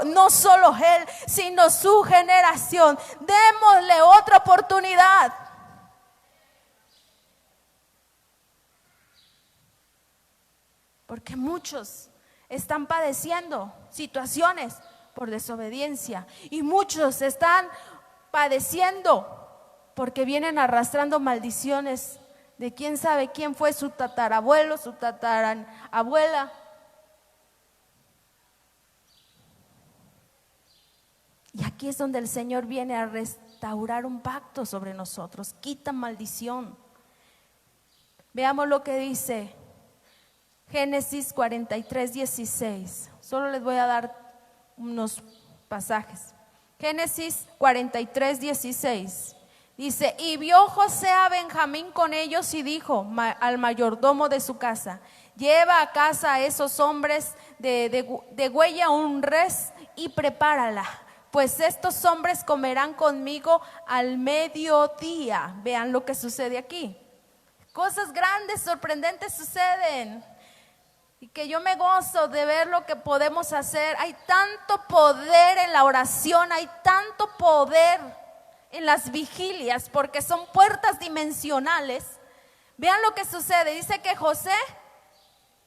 Speaker 1: no solo Él, sino su generación. Démosle otra oportunidad. Porque muchos están padeciendo situaciones por desobediencia, y muchos están padeciendo porque vienen arrastrando maldiciones de quién sabe quién fue su tatarabuelo, su tatarabuela. Y aquí es donde el Señor viene a restaurar un pacto sobre nosotros. Quita maldición. Veamos lo que dice Génesis 43:16. Solo les voy a dar unos pasajes. Génesis 43:16. Dice: y vio José a Benjamín con ellos y dijo al mayordomo de su casa: lleva a casa a esos hombres, degüella un res y prepárala, pues estos hombres comerán conmigo al mediodía. Vean lo que sucede aquí. Cosas grandes, sorprendentes suceden, y que yo me gozo de ver lo que podemos hacer. Hay tanto poder en la oración, hay tanto poder en las vigilias, porque son puertas dimensionales. Vean lo que sucede. Dice que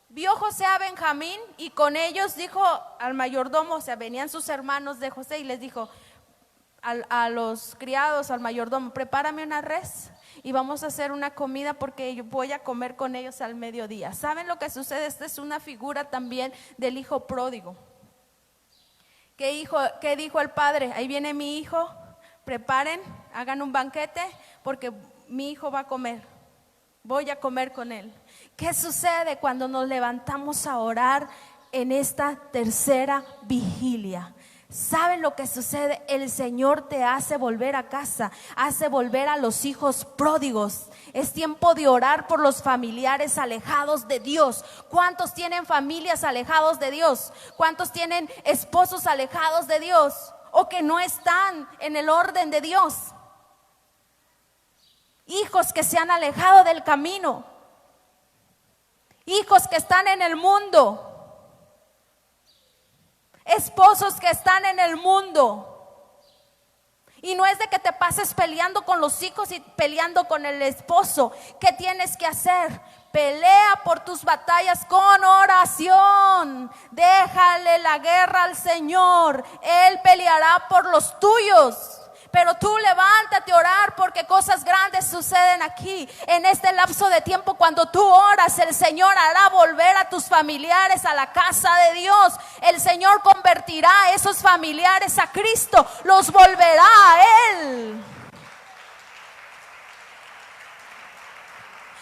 Speaker 1: vio José a Benjamín y con ellos dijo al mayordomo, o sea, venían sus hermanos de José, y les dijo a los criados, al mayordomo: prepárame una res y vamos a hacer una comida porque yo voy a comer con ellos al mediodía. ¿Saben lo que sucede? Esta es una figura también del hijo pródigo. ¿Qué dijo el padre? Ahí viene mi hijo, preparen, hagan un banquete porque mi hijo va a comer, voy a comer con él. ¿Qué sucede cuando nos levantamos a orar en esta tercera vigilia? ¿Saben lo que sucede? El Señor te hace volver a casa, hace volver a los hijos pródigos. Es tiempo de orar por los familiares alejados de Dios. ¿Cuántos tienen familias alejados de Dios? ¿Cuántos tienen esposos alejados de Dios? O que no están en el orden de Dios. Hijos que se han alejado del camino. Hijos que están en el mundo. Esposos que están en el mundo. Y no es de que te pases peleando con los hijos y peleando con el esposo. ¿Qué tienes que hacer? Pelea por tus batallas con oración. Déjale la guerra al Señor. Él peleará por los tuyos. Pero tú levántate a orar, porque cosas grandes suceden aquí. En este lapso de tiempo, cuando tú oras, el Señor hará volver a tus familiares a la casa de Dios. El Señor convertirá a esos familiares a Cristo, los volverá a Él.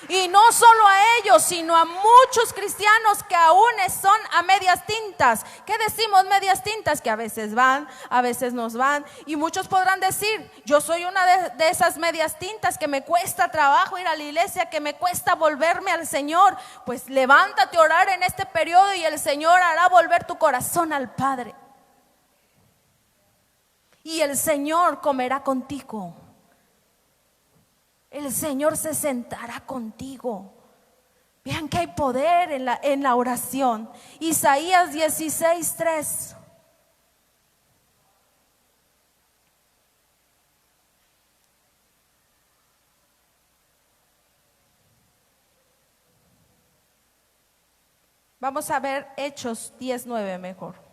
Speaker 1: Y no solo a ellos, sino a muchos cristianos que aún son a medias tintas. ¿Qué decimos medias tintas? Que a veces van, a veces nos van. Y muchos podrán decir: yo soy una de esas medias tintas, que me cuesta trabajo ir a la iglesia, que me cuesta volverme al Señor. Pues levántate a orar en este periodo y el Señor hará volver tu corazón al Padre. Y el Señor comerá contigo. El Señor se sentará contigo. Vean que hay poder en la oración. Isaías 16:3. Vamos a ver Hechos 10:9 mejor.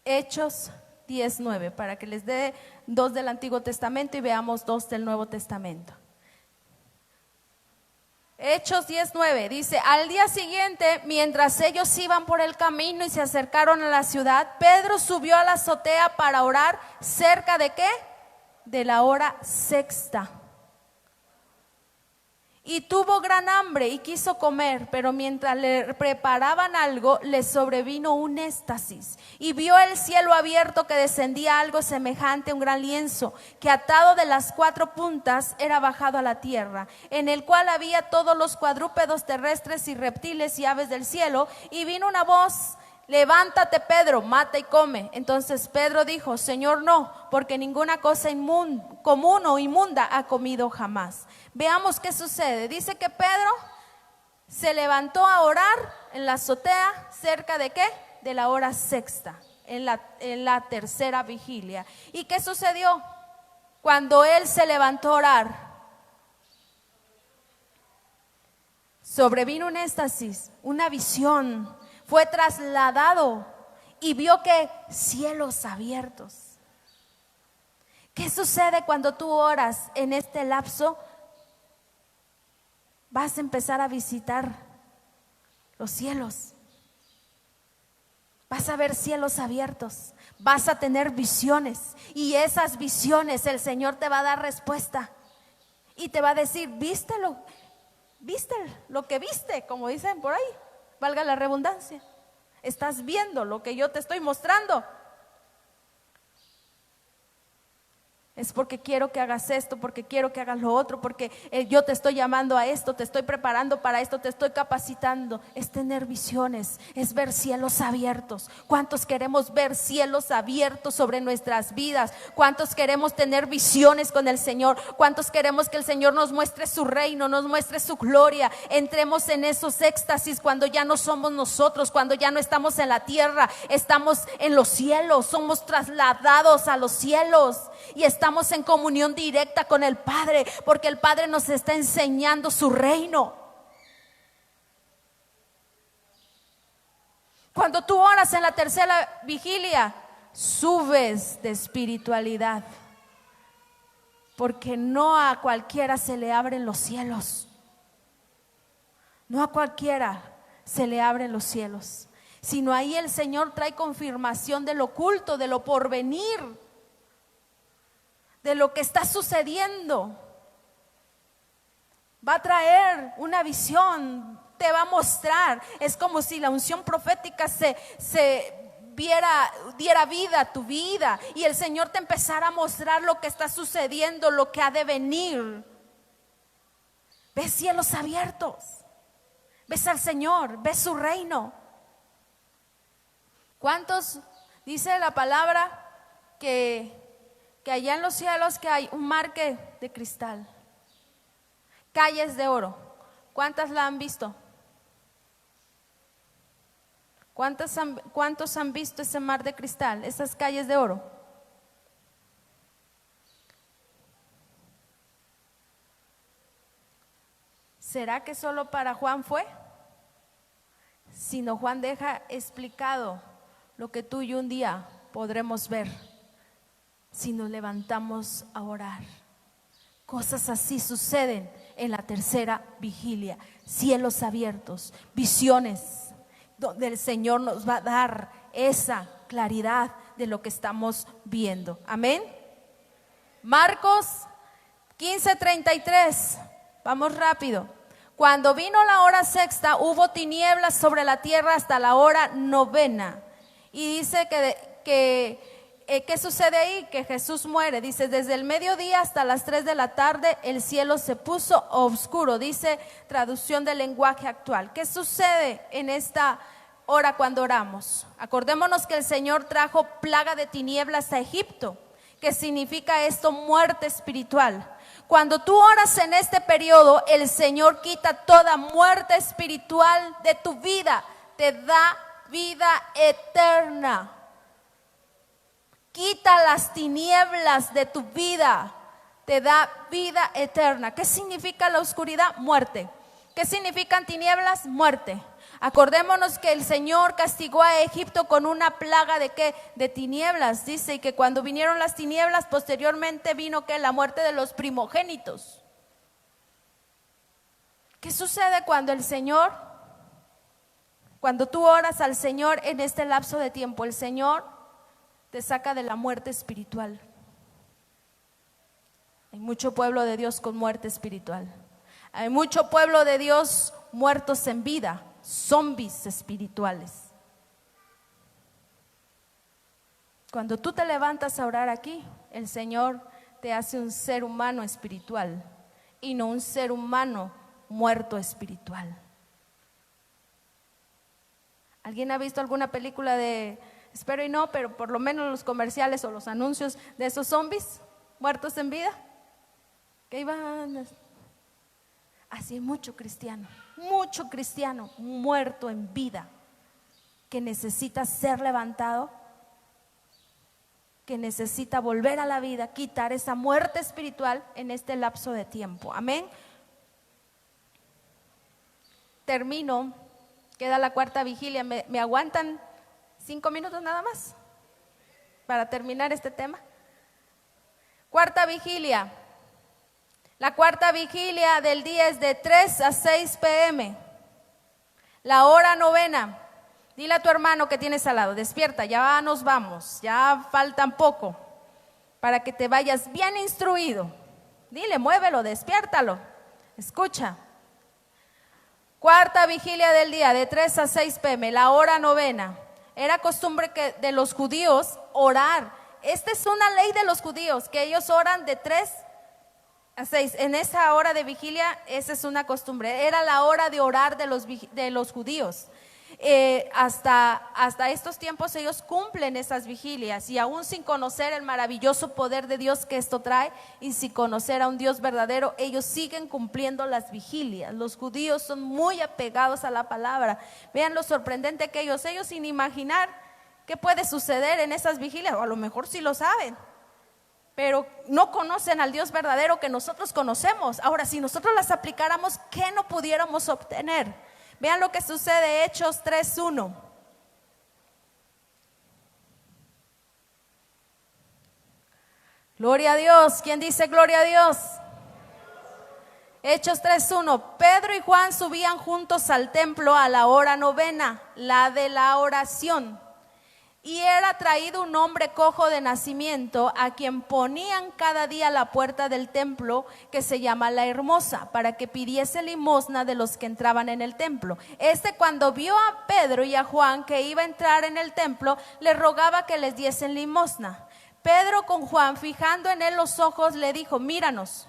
Speaker 1: Hechos 10:9, para que les dé 2 del Antiguo Testamento y veamos 2 del Nuevo Testamento. Hechos 10:9 dice: al día siguiente, mientras ellos iban por el camino y se acercaron a la ciudad, Pedro subió a la azotea para orar cerca de ¿qué? De la hora sexta. Y tuvo gran hambre y quiso comer, pero mientras le preparaban algo, le sobrevino un éxtasis. Y vio el cielo abierto, que descendía algo semejante a un gran lienzo, que atado de las 4 puntas era bajado a la tierra, en el cual había todos los cuadrúpedos terrestres y reptiles y aves del cielo. Y vino una voz: levántate, Pedro, mata y come. Entonces Pedro dijo: Señor, no, porque ninguna cosa común o inmunda ha comido jamás. Veamos qué sucede. Dice que Pedro se levantó a orar en la azotea, cerca de ¿qué? De la hora sexta, en la tercera vigilia. ¿Y qué sucedió cuando él se levantó a orar? Sobrevino un éxtasis, una visión. Fue trasladado y vio que cielos abiertos. ¿Qué sucede cuando tú oras en este lapso? Vas a empezar a visitar los cielos. Vas a ver cielos abiertos. Vas a tener visiones. Y esas visiones el Señor te va a dar respuesta. Y te va a decir: ¿viste lo que viste? Como dicen por ahí. Valga la redundancia. Estás viendo lo que yo te estoy mostrando. Es porque quiero que hagas esto, porque quiero que hagas lo otro, porque yo te estoy llamando a esto, te estoy preparando para esto, te estoy capacitando. Es tener visiones, es ver cielos abiertos. ¿Cuántos queremos ver cielos abiertos sobre nuestras vidas? ¿Cuántos queremos tener visiones con el Señor? ¿Cuántos queremos que el Señor nos muestre su reino, nos muestre su gloria? Entremos en esos éxtasis cuando ya no somos nosotros, cuando ya no estamos en la tierra, estamos en los cielos, somos trasladados a los cielos y estamos en comunión directa con el Padre, porque el Padre nos está enseñando su reino. Cuando tú oras en la tercera vigilia, subes de espiritualidad, porque no a cualquiera se le abren los cielos. No a cualquiera se le abren los cielos, sino ahí el Señor trae confirmación de lo oculto, de lo porvenir, de lo que está sucediendo. Va a traer una visión, te va a mostrar. Es como si la unción profética diera vida a tu vida y el Señor te empezara a mostrar lo que está sucediendo, lo que ha de venir. Ves cielos abiertos, ves al Señor, ves su reino. ¿Cuántos dice la palabra que allá en los cielos que hay un mar de cristal, calles de oro? ¿Cuántas la han visto? ¿Cuántos han visto ese mar de cristal, esas calles de oro? ¿Será que solo para Juan fue? Sino Juan deja explicado lo que tú y yo un día podremos ver si nos levantamos a orar. Cosas así suceden en la tercera vigilia. Cielos abiertos, visiones, donde el Señor nos va a dar esa claridad de lo que estamos viendo. Amén. Marcos 15:33. Vamos rápido. Cuando vino la hora sexta, hubo tinieblas sobre la tierra hasta la hora novena. Y dice ¿qué sucede ahí? Que Jesús muere. Dice: desde el mediodía hasta las 3 de la tarde el cielo se puso oscuro. Dice traducción del lenguaje actual. ¿Qué sucede en esta hora cuando oramos? Acordémonos que el Señor trajo plaga de tinieblas a Egipto. ¿Qué significa esto? Muerte espiritual. Cuando tú oras en este periodo, el Señor quita toda muerte espiritual de tu vida. Te da vida eterna. Quita las tinieblas de tu vida, te da vida eterna. ¿Qué significa la oscuridad? Muerte. ¿Qué significan tinieblas? Muerte. Acordémonos que el Señor castigó a Egipto con una plaga de ¿qué? De tinieblas. Dice que cuando vinieron las tinieblas, posteriormente vino ¿qué? La muerte de los primogénitos. ¿Qué sucede cuando tú oras al Señor en este lapso de tiempo? El Señor te saca de la muerte espiritual. Hay mucho pueblo de Dios con muerte espiritual. Hay mucho pueblo de Dios muertos en vida, zombies espirituales. Cuando tú te levantas a orar aquí, el Señor te hace un ser humano espiritual y no un ser humano muerto espiritual. ¿Alguien ha visto alguna película de, espero y no, pero por lo menos los comerciales o los anuncios de esos zombies muertos en vida? Que iban así, mucho cristiano muerto en vida, que necesita ser levantado, que necesita volver a la vida, quitar esa muerte espiritual en este lapso de tiempo. Amén. Termino, queda la cuarta vigilia. ¿Me aguantan 5 minutos nada más para terminar este tema? Cuarta vigilia. La cuarta vigilia del día es de 3 a 6 p.m. La hora novena. Dile a tu hermano que tienes al lado, despierta, ya nos vamos, ya faltan poco para que te vayas bien instruido. Dile, muévelo, despiértalo. Escucha. Cuarta vigilia del día de 3 a 6 p.m. La hora novena. Era costumbre de los judíos orar. Esta es una ley de los judíos, que ellos oran de 3 a 6. En esa hora de vigilia, esa es una costumbre. Era la hora de orar de los judíos. Hasta estos tiempos ellos cumplen esas vigilias, y aún sin conocer el maravilloso poder de Dios que esto trae, y sin conocer a un Dios verdadero, ellos siguen cumpliendo las vigilias. Los judíos son muy apegados a la palabra. Vean lo sorprendente que ellos sin imaginar qué puede suceder en esas vigilias, o a lo mejor sí lo saben, pero no conocen al Dios verdadero que nosotros conocemos. Ahora, si nosotros las aplicáramos, ¿qué no pudiéramos obtener? Vean lo que sucede, Hechos 3:1. Gloria a Dios. ¿Quién dice gloria a Dios? Hechos 3:1. Pedro y Juan subían juntos al templo a la hora novena, la de la oración. Y era traído un hombre cojo de nacimiento, a quien ponían cada día a la puerta del templo, que se llama La Hermosa, para que pidiese limosna de los que entraban en el templo. Cuando vio a Pedro y a Juan que iba a entrar en el templo, le rogaba que les diesen limosna. Pedro, con Juan fijando en él los ojos, le dijo: míranos.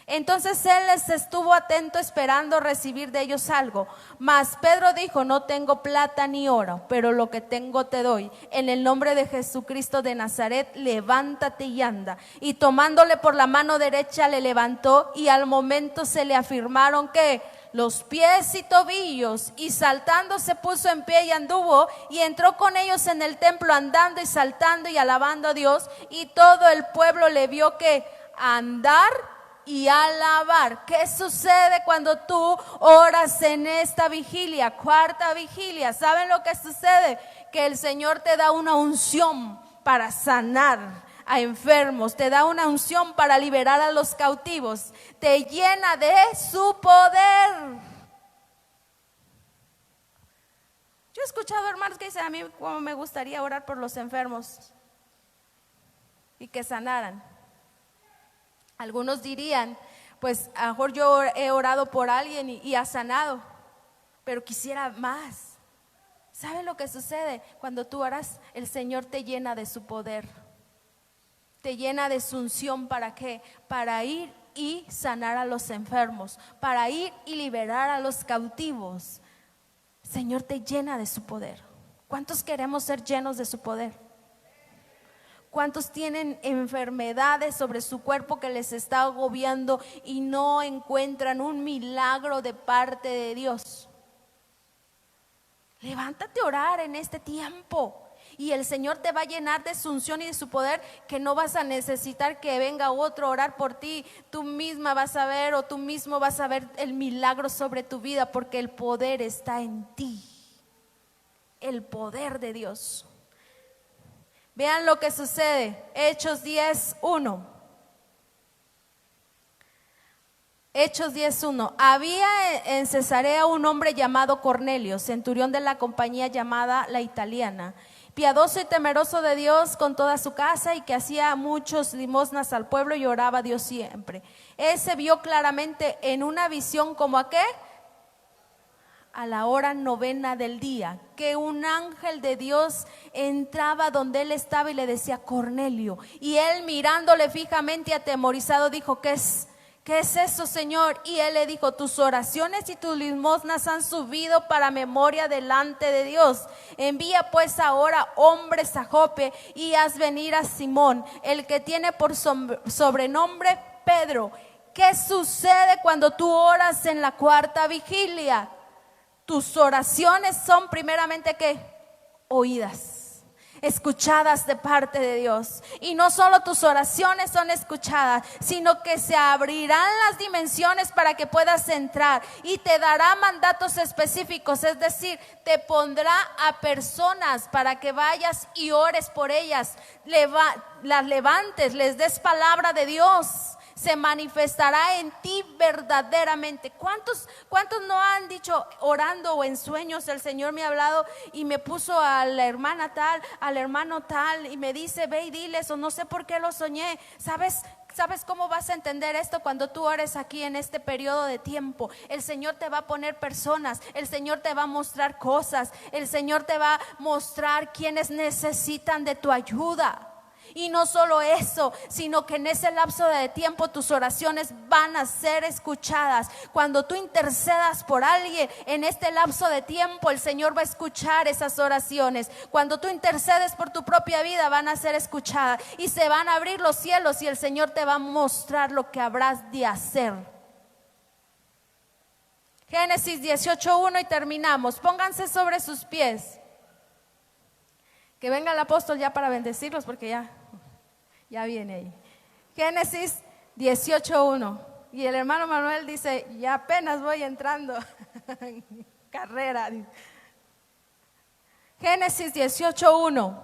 Speaker 1: Entonces él les estuvo atento, esperando recibir de ellos algo. Mas Pedro dijo: no tengo plata ni oro, pero lo que tengo te doy. En el nombre de Jesucristo de Nazaret, levántate y anda. Y tomándole por la mano derecha, le levantó, y al momento se le afirmaron ¿qué? Los pies y tobillos, y saltando se puso en pie y anduvo, y entró con ellos en el templo, andando y saltando y alabando a Dios. Y todo el pueblo le vio que andar y alabar. ¿Qué sucede cuando tú oras en esta vigilia, cuarta vigilia? ¿Saben lo que sucede? Que el Señor te da una unción para sanar a enfermos, te da una unción para liberar a los cautivos, te llena de su poder. Yo he escuchado hermanos que dicen: a mí como me gustaría orar por los enfermos y que sanaran. Algunos dirían: pues a lo mejor yo he orado por alguien y ha sanado, pero quisiera más. ¿Sabe lo que sucede? Cuando tú oras, el Señor te llena de su poder, te llena de su unción. ¿Para qué? Para ir y sanar a los enfermos, para ir y liberar a los cautivos. El Señor te llena de su poder. ¿Cuántos queremos ser llenos de su poder? ¿Cuántos tienen enfermedades sobre su cuerpo que les está agobiando y no encuentran un milagro de parte de Dios? Levántate a orar en este tiempo, y el Señor te va a llenar de su unción y de su poder, que no vas a necesitar que venga otro a orar por ti. Tú misma vas a ver, o tú mismo vas a ver el milagro sobre tu vida, porque el poder está en ti, el poder de Dios. Vean lo que sucede, Hechos 10:1. Hechos 10:1. Había en Cesarea un hombre llamado Cornelio, centurión de la compañía llamada La Italiana, piadoso y temeroso de Dios con toda su casa, y que hacía muchos limosnas al pueblo y oraba a Dios siempre. Él se vio claramente en una visión, como a qué, a la hora 9 del día, que un ángel de Dios entraba donde él estaba y le decía: Cornelio. Y él, mirándole fijamente y atemorizado, dijo: ¿Qué es eso, Señor? Y él le dijo: tus oraciones y tus limosnas han subido para memoria delante de Dios. Envía pues ahora hombres a Jope y haz venir a Simón, el que tiene por sobrenombre Pedro. ¿Qué sucede cuando tú oras en la cuarta vigilia? Tus oraciones son primeramente ¿qué? Oídas, escuchadas de parte de Dios. Y no solo tus oraciones son escuchadas, sino que se abrirán las dimensiones para que puedas entrar, y te dará mandatos específicos, es decir, te pondrá a personas para que vayas y ores por ellas, las levantes, les des palabra de Dios. Se manifestará en ti verdaderamente. ¿Cuántos no han dicho, orando o en sueños, el Señor me ha hablado y me puso a la hermana tal, al hermano tal, y me dice: ve y diles, o no sé por qué lo soñé? ¿Sabes cómo vas a entender esto? Cuando tú ores aquí en este periodo de tiempo, el Señor te va a poner personas, el Señor te va a mostrar cosas, el Señor te va a mostrar quienes necesitan de tu ayuda. Y no solo eso, sino que en ese lapso de tiempo tus oraciones van a ser escuchadas. Cuando tú intercedas por alguien, en este lapso de tiempo el Señor va a escuchar esas oraciones. Cuando tú intercedes por tu propia vida, van a ser escuchadas y se van a abrir los cielos, y el Señor te va a mostrar lo que habrás de hacer. Génesis 18:1 y terminamos. Pónganse sobre sus pies. Que venga el apóstol ya para bendecirlos, porque ya viene ahí. Génesis 18:1. Y el hermano Manuel dice: ya apenas voy entrando. Carrera. Génesis 18:1.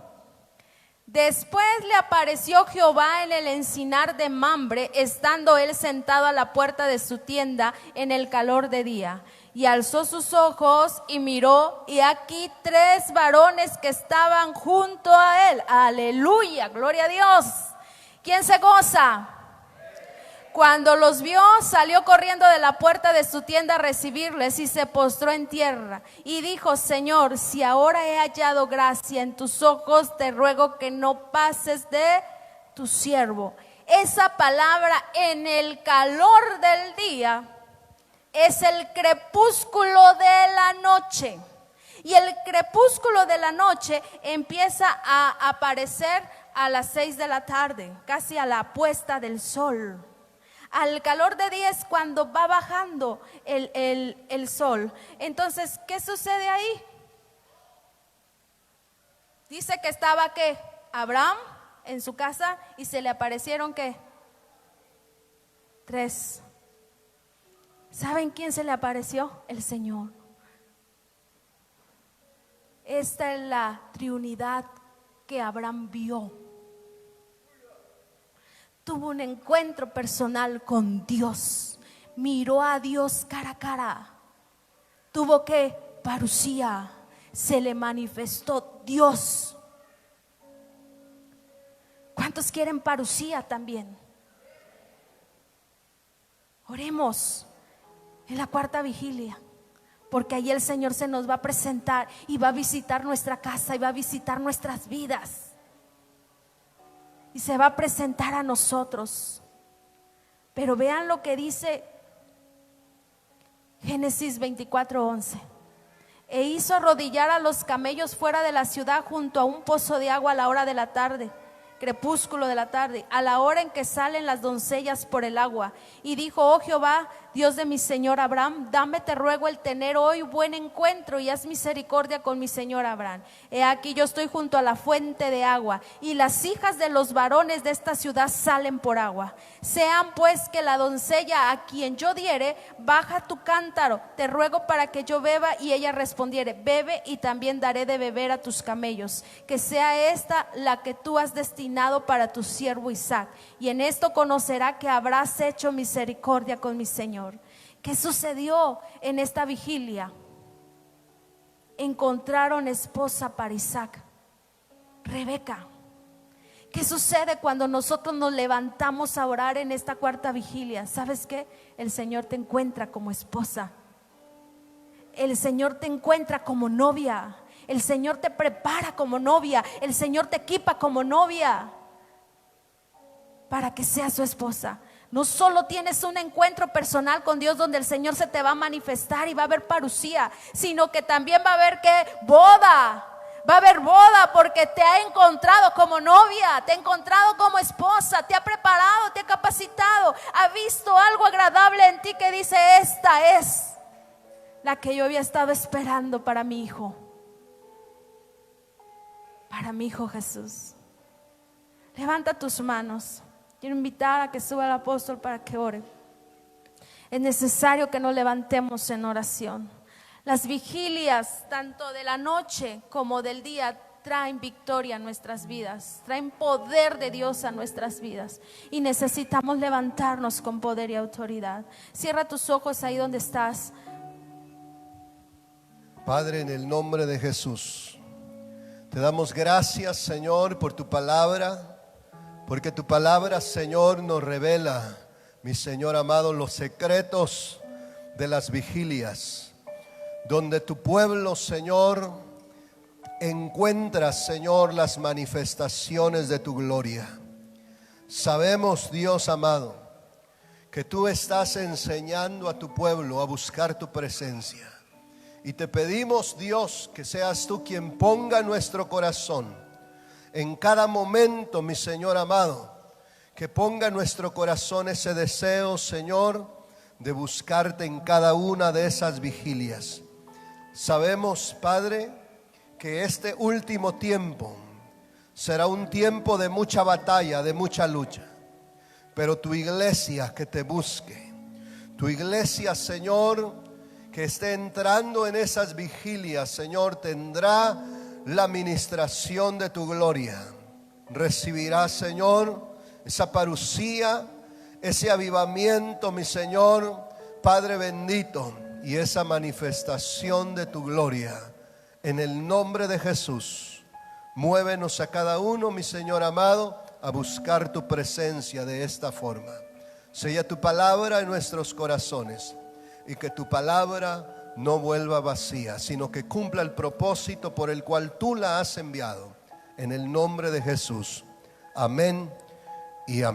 Speaker 1: Después le apareció Jehová en el encinar de Mamre, estando él sentado a la puerta de su tienda en el calor de día. Y alzó sus ojos y miró, y aquí 3 varones que estaban junto a él. Aleluya, gloria a Dios. ¿Quién se goza? Cuando los vio, salió corriendo de la puerta de su tienda a recibirles, y se postró en tierra y dijo: Señor, si ahora he hallado gracia en tus ojos, te ruego que no pases de tu siervo. Esa palabra, en el calor del día, es el crepúsculo de la noche. Y el crepúsculo de la noche empieza a aparecer a las 6 de la tarde, casi a la puesta del sol. Al calor de día es cuando va bajando el sol. Entonces, ¿qué sucede ahí? Dice que estaba ¿qué? Abraham en su casa, y se le aparecieron ¿qué? 3. ¿Saben quién se le apareció? El Señor. Esta es la Trinidad que Abraham vio. Tuvo un encuentro personal con Dios. Miró a Dios cara a cara. Tuvo que parusía. Se le manifestó Dios. ¿Cuántos quieren parusía también? Oremos en la cuarta vigilia, porque ahí el Señor se nos va a presentar y va a visitar nuestra casa y va a visitar nuestras vidas. Y se va a presentar a nosotros. Pero vean lo que dice Génesis 24:11. E hizo arrodillar a los camellos fuera de la ciudad junto a un pozo de agua a la hora de la tarde, crepúsculo de la tarde, a la hora en que salen las doncellas por el agua. Y dijo: oh Jehová, Dios de mi señor Abraham, dame, te ruego, el tener hoy buen encuentro, y haz misericordia con mi señor Abraham. He aquí, yo estoy junto a la fuente de agua, y las hijas de los varones de esta ciudad salen por agua. Sean pues que la doncella a quien yo diere, baja tu cántaro, te ruego para que yo beba. Y ella respondiere: bebe, y también daré de beber a tus camellos. Que sea esta la que tú has destinado para tu siervo Isaac. Y en esto conocerá que habrás hecho misericordia con mi señor. ¿Qué sucedió en esta vigilia? Encontraron esposa para Isaac. Rebeca, ¿qué sucede cuando nosotros nos levantamos a orar en esta cuarta vigilia? ¿Sabes qué? El Señor te encuentra como esposa. El Señor te encuentra como novia. El Señor te prepara como novia. El Señor te equipa como novia para que seas su esposa. No solo tienes un encuentro personal con Dios donde el Señor se te va a manifestar y va a haber parucía, sino que también va a haber que boda. Va a haber boda porque te ha encontrado como novia, te ha encontrado como esposa, te ha preparado, te ha capacitado, ha visto algo agradable en ti que dice: esta es la que yo había estado esperando para mi hijo Jesús. Levanta tus manos. Quiero invitar a que suba el apóstol para que ore. Es necesario que nos levantemos en oración. Las vigilias, tanto de la noche como del día, traen victoria a nuestras vidas, traen poder de Dios a nuestras vidas, y necesitamos levantarnos con poder y autoridad. Cierra tus ojos ahí donde estás.
Speaker 2: Padre, en el nombre de Jesús, te damos gracias, Señor, por tu palabra, porque tu palabra, Señor, nos revela, mi Señor amado, los secretos de las vigilias, donde tu pueblo, Señor, encuentra, Señor, las manifestaciones de tu gloria. Sabemos, Dios amado, que tú estás enseñando a tu pueblo a buscar tu presencia. Y te pedimos, Dios, que seas tú quien ponga en nuestro corazón en cada momento, mi Señor amado, que ponga en nuestro corazón ese deseo, Señor, de buscarte en cada una de esas vigilias. Sabemos, Padre, que este último tiempo será un tiempo de mucha batalla, de mucha lucha. Pero tu iglesia que te busque, tu iglesia, Señor, que esté entrando en esas vigilias, Señor, tendrá la ministración de tu gloria. Recibirá, Señor, esa parucía, ese avivamiento, mi Señor, Padre bendito, y esa manifestación de tu gloria. En el nombre de Jesús, muévenos a cada uno, mi Señor amado, a buscar tu presencia de esta forma. Sella tu palabra en nuestros corazones, y que tu palabra no vuelva vacía, sino que cumpla el propósito por el cual tú la has enviado. En el nombre de Jesús. Amén y amén.